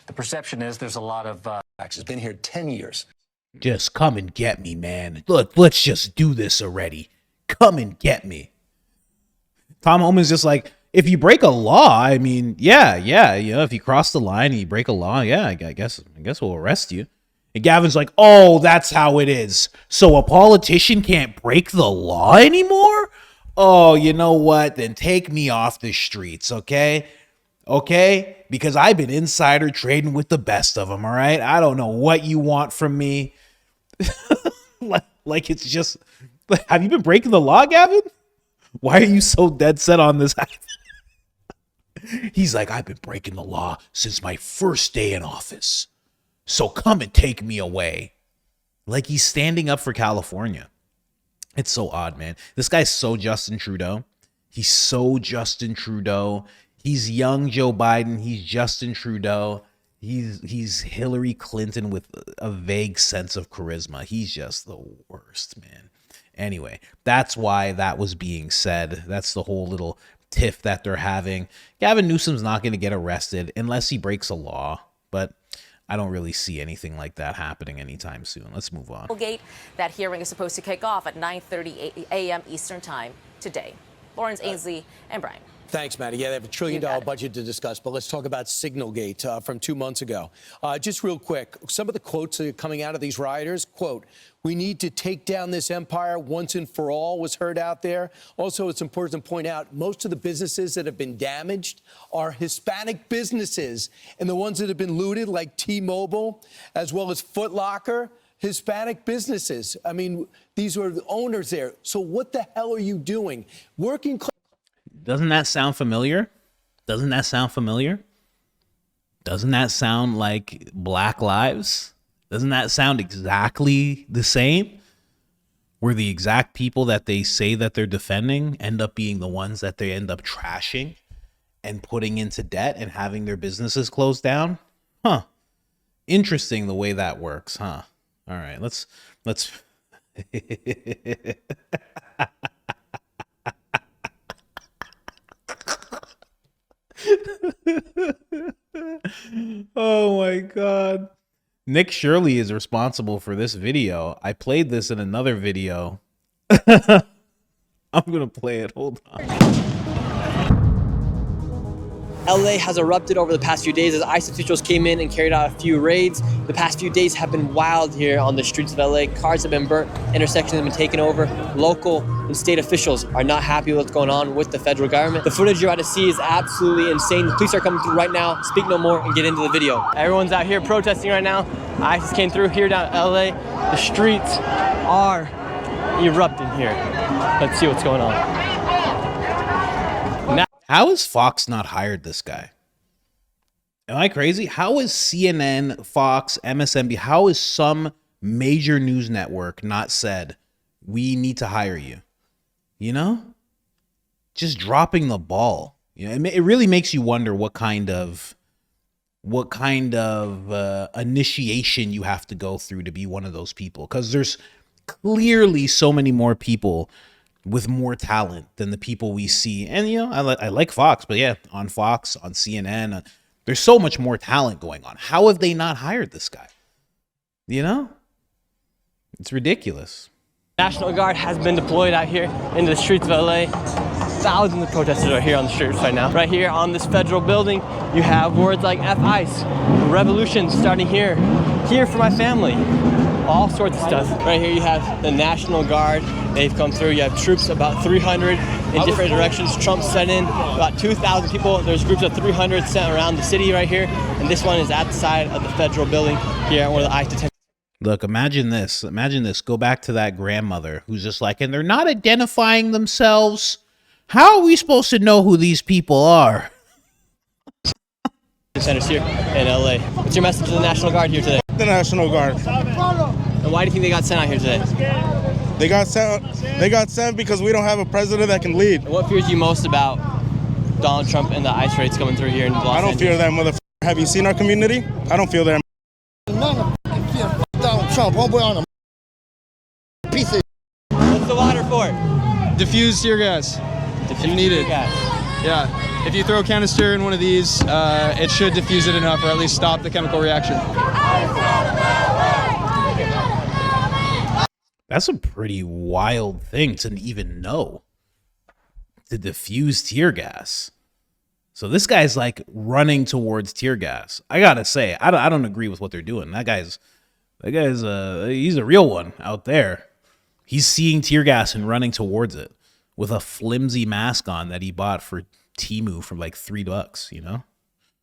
The perception is there's a lot of... It's been here 10 years. Just come and get me, man. Look, let's just do this already. Come and get me. Tom Homan's just like, if you break a law, I mean, yeah, you know, if you cross the line and you break a law, yeah, I guess we'll arrest you. And Gavin's like, oh, that's how it is. So a politician can't break the law anymore? Oh, you know what? Then take me off the streets, okay? Okay? Because I've been insider trading with the best of them, all right? I don't know what you want from me. Like it's just, have you been breaking the law, Gavin? Why are you so dead set on this? He's like, I've been breaking the law since my first day in office. So come and take me away. Like he's standing up for California. It's so odd, man. This guy's so Justin Trudeau. He's so Justin Trudeau. He's young Joe Biden. He's Justin Trudeau. He's Hillary Clinton with a vague sense of charisma. He's just the worst, man. Anyway, that's why that was being said. That's the whole little tiff that they're having. Gavin Newsom's not going to get arrested unless he breaks a law. But I don't really see anything like that happening anytime soon. Let's move on. That hearing is supposed to kick off at 9:30 a.m. Eastern Time today. Lawrence, Ainsley, and Brian. Thanks, Maddie. Yeah, they have $1 trillion budget to discuss, but let's talk about Signalgate from 2 months ago. Just real quick, some of the quotes that are coming out of these rioters, quote, "We need to take down this empire once and for all," was heard out there. Also, it's important to point out most of the businesses that have been damaged are Hispanic businesses, and the ones that have been looted, like T-Mobile, as well as Foot Locker, Hispanic businesses. I mean, these were the owners there. So what the hell are you doing? Working class. Doesn't that sound familiar? Doesn't that sound familiar? Doesn't that sound like Black Lives? Doesn't that sound exactly the same? Where the exact people that they say that they're defending end up being the ones that they end up trashing and putting into debt and having their businesses closed down? Huh. Interesting the way that works, huh? All right, let's oh my God. Nick Shirley is responsible for this video. I played this in another video. I'm gonna play it. Hold on. LA has erupted over the past few days as ICE officials came in and carried out a few raids. The past few days have been wild here on the streets of LA. Cars have been burnt, intersections have been taken over. Local and state officials are not happy with what's going on with the federal government. The footage you're about to see is absolutely insane. The police are coming through right now. Speak no more and get into the video. Everyone's out here protesting right now. ICE came through here down at LA. The streets are erupting here. Let's see what's going on. How has Fox not hired this guy? Am I crazy? How is CNN, Fox, MSNBC, how is some major news network not said, we need to hire you? You know? Just dropping the ball. You know, it really makes you wonder what kind of initiation you have to go through to be one of those people. Because there's clearly so many more people with more talent than the people we see. And, you know, I like Fox, but yeah, on Fox, on CNN, there's so much more talent going on. How have they not hired this guy? You know? It's ridiculous. National Guard has been deployed out here into the streets of LA. Thousands of protesters are here on the streets right now. Right here on this federal building, you have words like F-ICE, revolution starting here, here for my family, all sorts of stuff. Right here you have the National Guard. They've come through. You have troops, about 300 in different directions. Trump sent in about 2,000 people. There's groups of 300 sent around the city right here. And this one is at the side of the federal building here at one of the ICE detention. Look, imagine this. Imagine this. Go back to that grandmother who's just like, and they're not identifying themselves. How are we supposed to know who these people are? Centers here in LA. What's your message to the National Guard here today? The National Guard. And why do you think they got sent out here today? They got sent because we don't have a president that can lead. And what fears you most about Donald Trump and the ICE raids coming through here in Los Angeles? I don't fear that motherfucker. Have you seen our community? I don't feel that. Donald Trump, homeboy on a piece of. What's the water for? Diffuse tear gas. If need it. Yeah. If you throw a canister in one of these, it should diffuse it enough, or at least stop the chemical reaction. That's a pretty wild thing to even know. To diffuse tear gas. So this guy's like running towards tear gas. I gotta say, I don't agree with what they're doing. That guy's he's a real one out there. He's seeing tear gas and running towards it with a flimsy mask on that he bought for Temu for like $3, you know?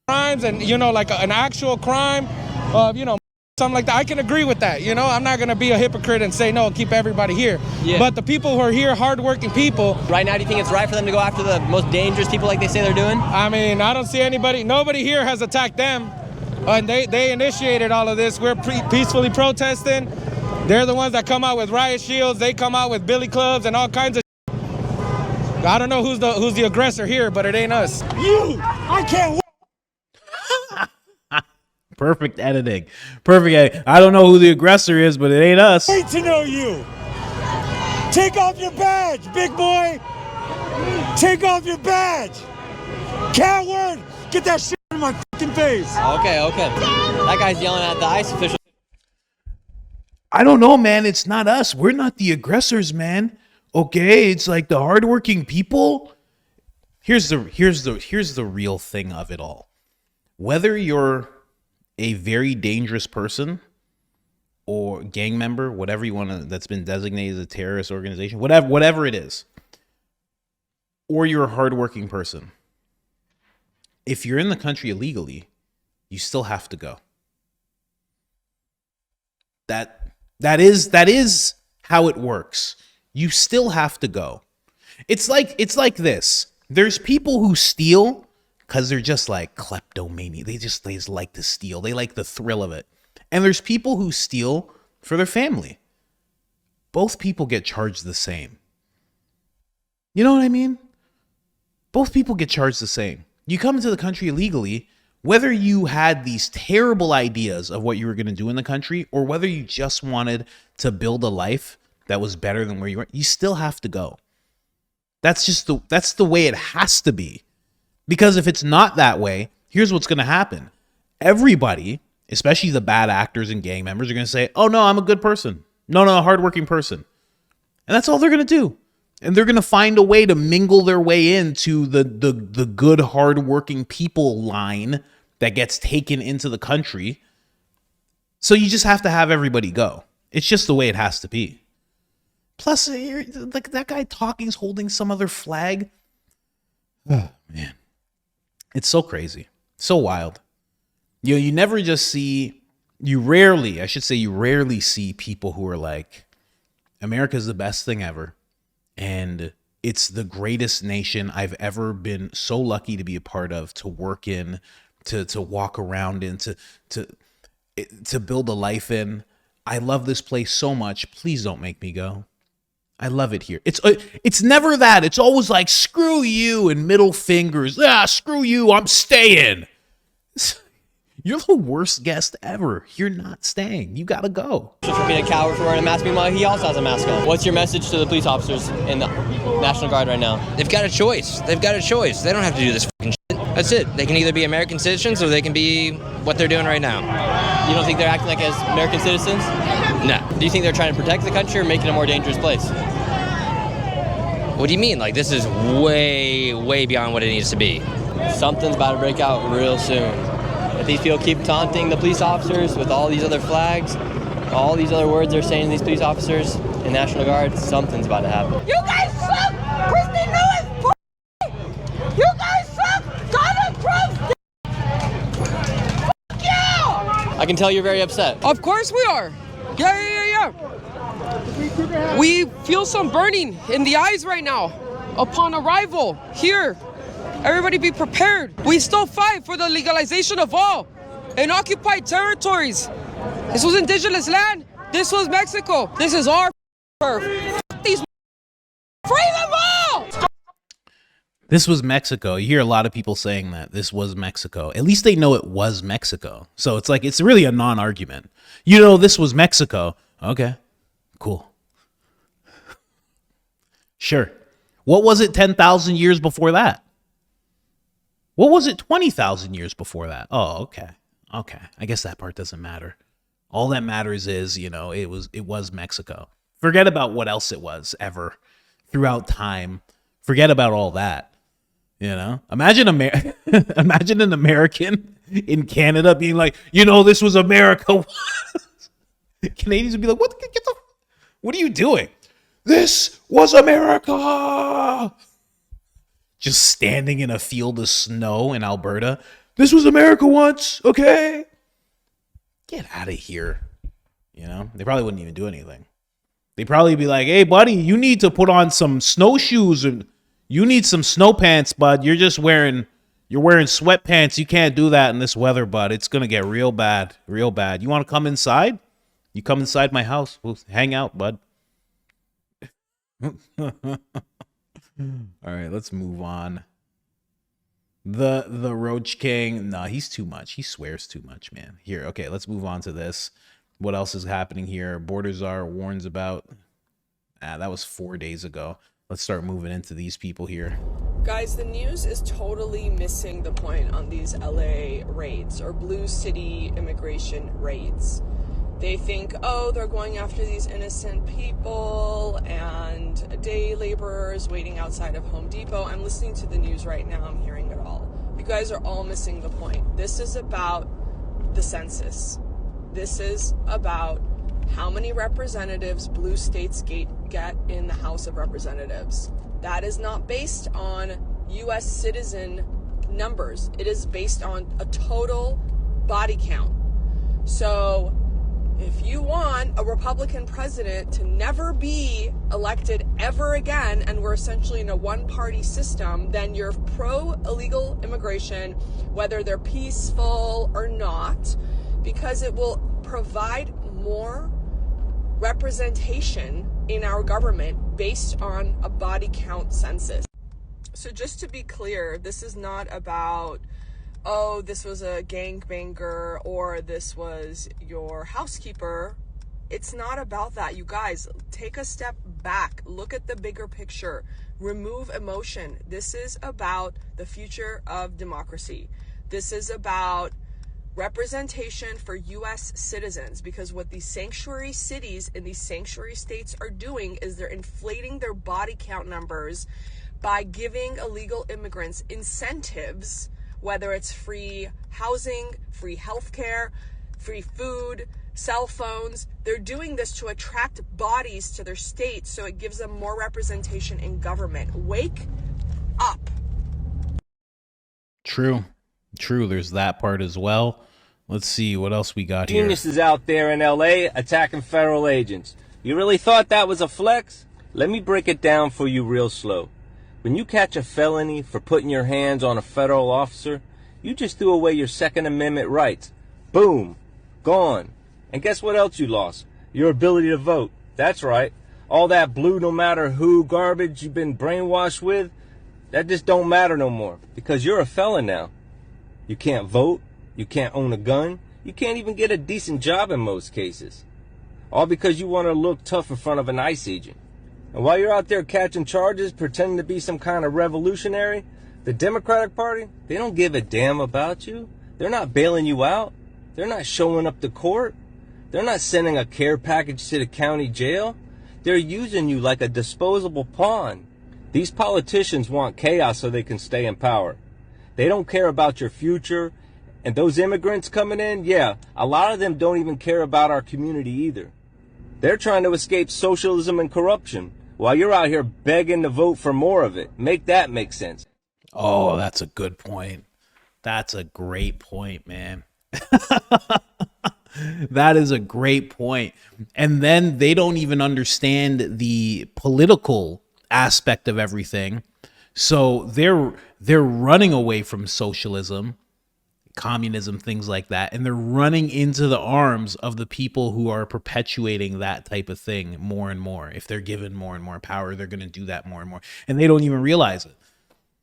Crimes and, you know, like an actual crime of, you know, something like that. I can agree with that. You know, I'm not going to be a hypocrite and say, no, keep everybody here. Yeah. But the people who are here, hardworking people. Right now, do you think it's right for them to go after the most dangerous people like they say they're doing? I mean, I don't see nobody here has attacked them. And they initiated all of this. We're peacefully protesting. They're the ones that come out with riot shields. They come out with billy clubs and all kinds of I don't know who's the aggressor here, but it ain't us. I can't wait. Perfect editing. Perfect editing. I don't know who the aggressor is, but it ain't us. Wait to know you. Take off your badge, big boy. Take off your badge. Coward. Get that shit in my fucking face. Okay. That guy's yelling at the ICE official. I don't know, man. It's not us. We're not the aggressors, man. Okay, it's like the hardworking people. here's the real thing of it all. Whether you're a very dangerous person or gang member, whatever you want to, that's been designated as a terrorist organization, whatever it is, or you're a hardworking person, if you're in the country illegally, you still have to go. That is how it works. You still have to go. It's like this. There's people who steal because they're just like kleptomania. They just like to steal. They like the thrill of it. And there's people who steal for their family. Both people get charged the same. You know what I mean? Both people get charged the same. You come into the country illegally, whether you had these terrible ideas of what you were going to do in the country or whether you just wanted to build a life that was better than where you were, you still have to go. That's the way it has to be. Because if it's not that way, here's what's going to happen. Everybody, especially the bad actors and gang members, are going to say, oh, no, I'm a good person. No, a hardworking person. And that's all they're going to do. And they're going to find a way to mingle their way into the good, hardworking people line that gets taken into the country. So you just have to have everybody go. It's just the way it has to be. Plus, like that guy talking is holding some other flag. Oh, man. It's so crazy. So wild. You never just see, you rarely see people who are like, America's the best thing ever. And it's the greatest nation I've ever been so lucky to be a part of, to work in, to walk around in, to build a life in. I love this place so much. Please don't make me go. I love it here. It's never that. It's always like, screw you and middle fingers. Screw you. I'm staying. You're the worst guest ever. You're not staying. You got to go. Just for being a coward for wearing a mask. Meanwhile, he also has a mask on. What's your message to the police officers in the National Guard right now? They've got a choice. They don't have to do this fucking shit. That's it. They can either be American citizens or they can be what they're doing right now. You don't think they're acting like as American citizens? No. Do you think they're trying to protect the country or make it a more dangerous place? What do you mean? Like, this is way, way beyond what it needs to be. Something's about to break out real soon. If these people keep taunting the police officers with all these other flags, all these other words they're saying to these police officers and National Guard, something's about to happen. You guys suck! Christy Lewis! You guys suck! Donald Trump! Fuck you! I can tell you're very upset. Of course we are. Yeah. We feel some burning in the eyes right now upon arrival here. Everybody be prepared. We still fight for the legalization of all in occupied territories. This was indigenous land. This was Mexico. This is our turf. These free them all! This was Mexico. You hear a lot of people saying that this was Mexico. At least they know it was Mexico. So it's like, it's really a non-argument. You know, this was Mexico. Okay, cool. Sure. What was it 10,000 years before that? What was it 20,000 years before that? Oh, okay. I guess that part doesn't matter. All that matters is, it was Mexico. Forget about what else it was ever throughout time. Forget about all that. Imagine imagine an American in Canada being like, this was America. Canadians would be like, what are you doing? This was America. Just standing in a field of snow in Alberta. This was America once, okay? Get out of here. They probably wouldn't even do anything. They'd probably be like, hey, buddy, you need to put on some snowshoes and you need some snow pants, bud. You're wearing sweatpants. You can't do that in this weather, bud. It's going to get real bad, real bad. You want to come inside? You come inside my house. We'll hang out, bud. All right, let's move on. The Roach King, nah, he's too much. He swears too much, man. Here, okay, let's move on to this. What else is happening here? Borders-Czar warns about. That was 4 days ago. Let's start moving into these people here. Guys, the news is totally missing the point on these LA raids or Blue City immigration raids. They think, oh, they're going after these innocent people and day laborers waiting outside of Home Depot. I'm listening to the news right now. I'm hearing it all. You guys are all missing the point. This is about the census. This is about how many representatives blue states get in the House of Representatives. That is not based on U.S. citizen numbers. It is based on a total body count. So if you want a Republican president to never be elected ever again, and we're essentially in a one-party system, then you're pro-illegal immigration, whether they're peaceful or not, because it will provide more representation in our government based on a body count census. So just to be clear, this is not about, oh, this was a gangbanger or this was your housekeeper. It's not about that. You guys, take a step back. Look at the bigger picture. Remove emotion. This is about the future of democracy. This is about representation for U.S. citizens, because what these sanctuary cities and these sanctuary states are doing is they're inflating their body count numbers by giving illegal immigrants incentives, whether it's free housing, free healthcare, free food, cell phones. They're doing this to attract bodies to their states so it gives them more representation in government. Wake up. True. There's that part as well. Let's see what else we got here. Geniuses out there in LA attacking federal agents. You really thought that was a flex? Let me break it down for you real slow. When you catch a felony for putting your hands on a federal officer, you just threw away your Second Amendment rights. Boom. Gone. And guess what else you lost? Your ability to vote. That's right. All that blue no matter who garbage you've been brainwashed with, that just don't matter no more, because you're a felon now. You can't vote. You can't own a gun. You can't even get a decent job in most cases. All because you want to look tough in front of an ICE agent. And while you're out there catching charges, pretending to be some kind of revolutionary, the Democratic Party, they don't give a damn about you. They're not bailing you out. They're not showing up to court. They're not sending a care package to the county jail. They're using you like a disposable pawn. These politicians want chaos so they can stay in power. They don't care about your future. And those immigrants coming in, yeah, a lot of them don't even care about our community either. They're trying to escape socialism and corruption while you're out here begging to vote for more of it. Make that make sense. Oh, that's a good point. That's a great point, man. That is a great point. And then they don't even understand the political aspect of everything. So they're running away from socialism, communism, things like that, and they're running into the arms of the people who are perpetuating that type of thing more and more. If they're given more and more power, they're going to do that more and more, and they don't even realize it.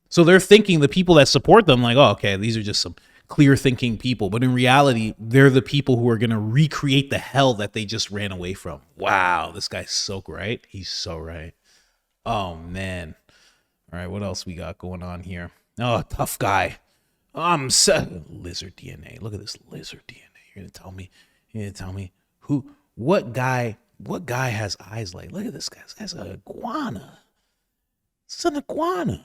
So they're thinking the people that support them, like, oh, okay, these are just some clear thinking people, but in reality, they're the people who are going to recreate the hell that they just ran away from. Wow, this guy's so right. He's so right. Oh man. All right, what else we got going on here? Oh, tough guy. Lizard DNA. Look at this lizard DNA. You're gonna tell me what guy has eyes like? Look at this guy. This guy's an iguana. It's an iguana.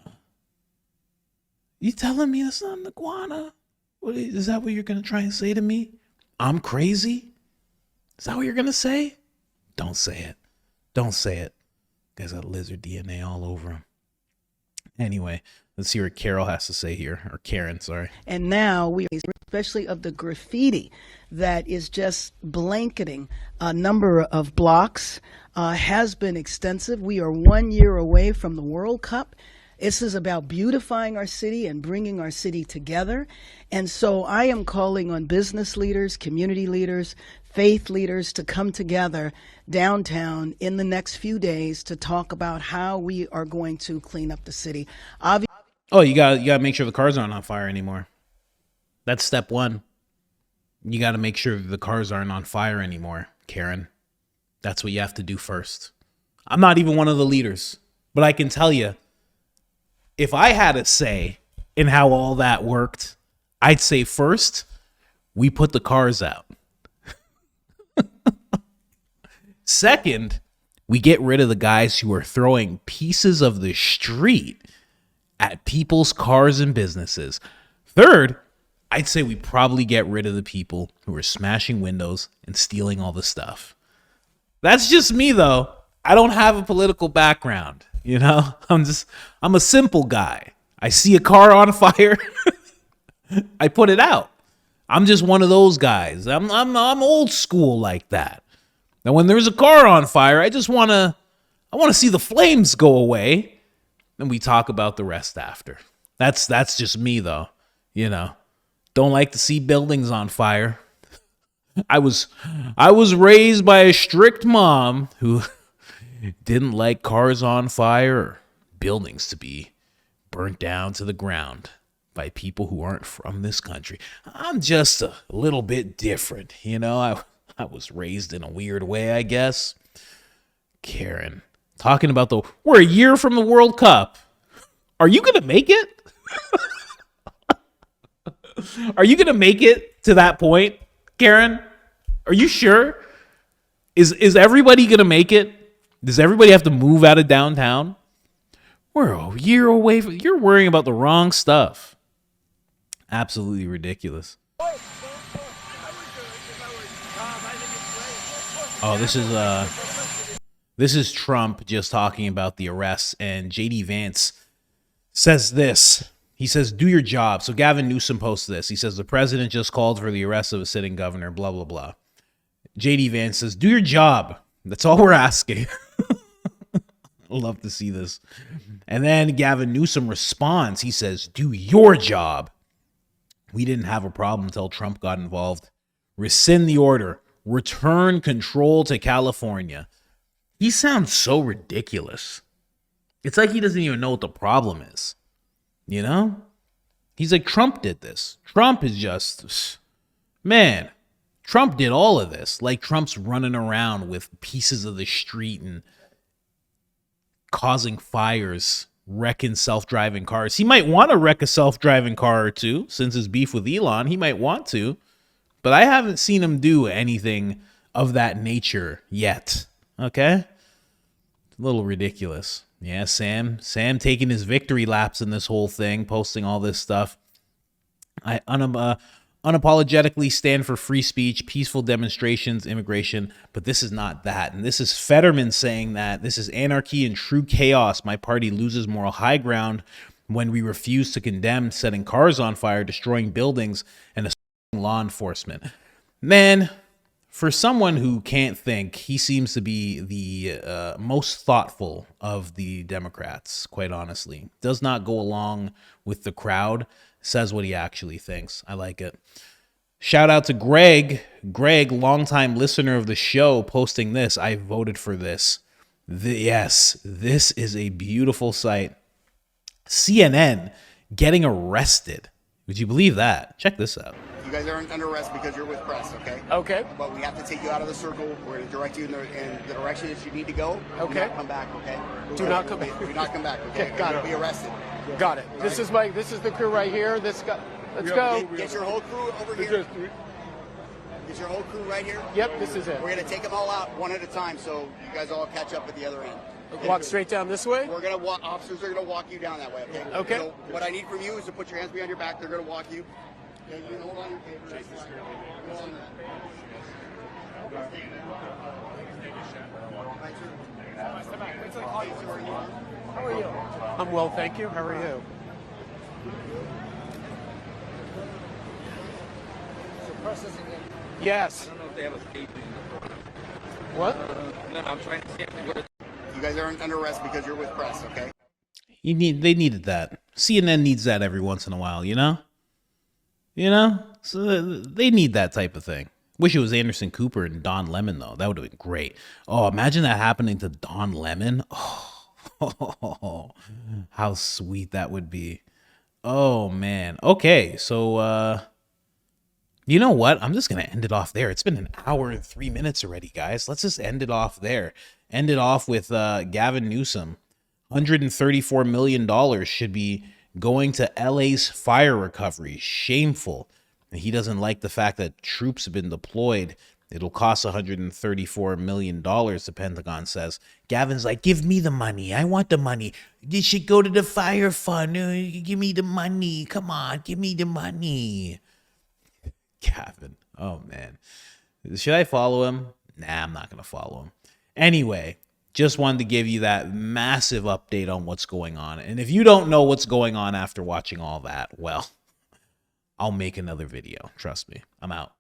You telling me it's not an iguana? What is that? What you're gonna try and say to me? I'm crazy? Is that what you're gonna say? Don't say it. Don't say it. Guy's got lizard DNA all over him. Anyway, let's see what Carol has to say here, or Karen, sorry. And now we, especially of the graffiti that is just blanketing a number of blocks, has been extensive. We are 1 year away from the World Cup. This is about beautifying our city and bringing our city together. And so I am calling on business leaders, community leaders, faith leaders to come together downtown in the next few days to talk about how we are going to clean up the city. You gotta make sure the cars aren't on fire anymore. That's step one. You gotta make sure the cars aren't on fire anymore, Karen. That's what you have to do first. I'm not even one of the leaders, but I can tell you, if I had a say in how all that worked, I'd say first, we put the cars out. Second, we get rid of the guys who are throwing pieces of the street at people's cars and businesses. Third, I'd say we probably get rid of the people who are smashing windows and stealing all the stuff. That's just me, though. I don't have a political background, you know? I'm a simple guy. I see a car on fire, I put it out. I'm just one of those guys. I'm old school like that. Now, when there's a car on fire, I want to see the flames go away, and we talk about the rest after. That's just me, though. You know, don't like to see buildings on fire. I was raised by a strict mom who didn't like cars on fire or buildings to be burnt down to the ground by people who aren't from this country. I'm just a little bit different, you know. I was raised in a weird way, I guess. Karen, talking about we're a year from the World Cup. Are you going to make it? Are you going to make it to that point, Karen? Are you sure? Is everybody going to make it? Does everybody have to move out of downtown? We're a year away from... You're worrying about the wrong stuff. Absolutely ridiculous. Oh, this is Trump just talking about the arrests, and JD Vance says this. He says, do your job. So Gavin Newsom posts this. He says, the president just called for the arrest of a sitting governor, blah, blah, blah. JD Vance says, do your job. That's all we're asking. Love to see this. And then Gavin Newsom responds. He says, do your job. We didn't have a problem until Trump got involved. Rescind the order. Return control to California. He sounds so ridiculous. It's like he doesn't even know what the problem is. You know? He's like, Trump did this. Trump is just... Man, Trump did all of this. Like Trump's running around with pieces of the street and causing fires, wrecking self-driving cars. He might want to wreck a self-driving car or two, since his beef with Elon. He might want to. But I haven't seen him do anything of that nature yet. Okay? A little ridiculous. Yeah, Sam taking his victory laps in this whole thing, posting all this stuff. I unapologetically stand for free speech, peaceful demonstrations, immigration, but this is not that. And this is Fetterman saying that this is anarchy and true chaos. My party loses moral high ground when we refuse to condemn setting cars on fire, destroying buildings, and assaulting law enforcement. Man, for someone who can't think, he seems to be the most thoughtful of the Democrats, quite honestly. Does not go along with the crowd, says what he actually thinks. I like it. Shout out to Greg. Greg, longtime listener of the show, posting this. I voted for this. Yes, this is a beautiful sight. CNN getting arrested. Would you believe that? Check this out. You guys aren't under arrest because you're with press, okay? Okay. But we have to take you out of the circle. We're going to direct you in the direction that you need to go. Okay. Do not come back, okay? Do not come back. Do not come back, okay? Okay, got You're it. going to be arrested. Got it. This is the crew right here. Let's go. Get your whole crew over here. Get your whole crew right here. Yep, this is it. We're going to take them all out one at a time so you guys all catch up at the other end. Walk straight down this way? We're going to walk, officers are going to walk you down that way, okay? Okay. So what I need from you is to put your hands behind your back. They're going to walk you. Okay, you hold on your papers. Hold on How are you? I'm well, thank you. How are you? Yes. I don't know if they have a page. What? No, I'm trying to see if you guys aren't under arrest because you're with press, okay? They needed that. CNN needs that every once in a while, you know? You know? So they need that type of thing. Wish it was Anderson Cooper and Don Lemon, though. That would have been great. Oh, imagine that happening to Don Lemon. Oh, how sweet that would be. Oh, man. Okay, so, you know what? I'm just going to end it off there. It's been an hour and 3 minutes already, guys. Let's just end it off there. End it off with Gavin Newsom. $134 million should be going to LA's fire recovery. Shameful. He doesn't like the fact that troops have been deployed It'll cost $134 million, the Pentagon says. Gavin's like, give me the money. I want the money. You should go to the fire fund. Give me the money. Come on, give me the money. Gavin. Oh, man. Should I follow him? Nah, I'm not going to follow him. Anyway, just wanted to give you that massive update on what's going on. And if you don't know what's going on after watching all that, well, I'll make another video. Trust me. I'm out.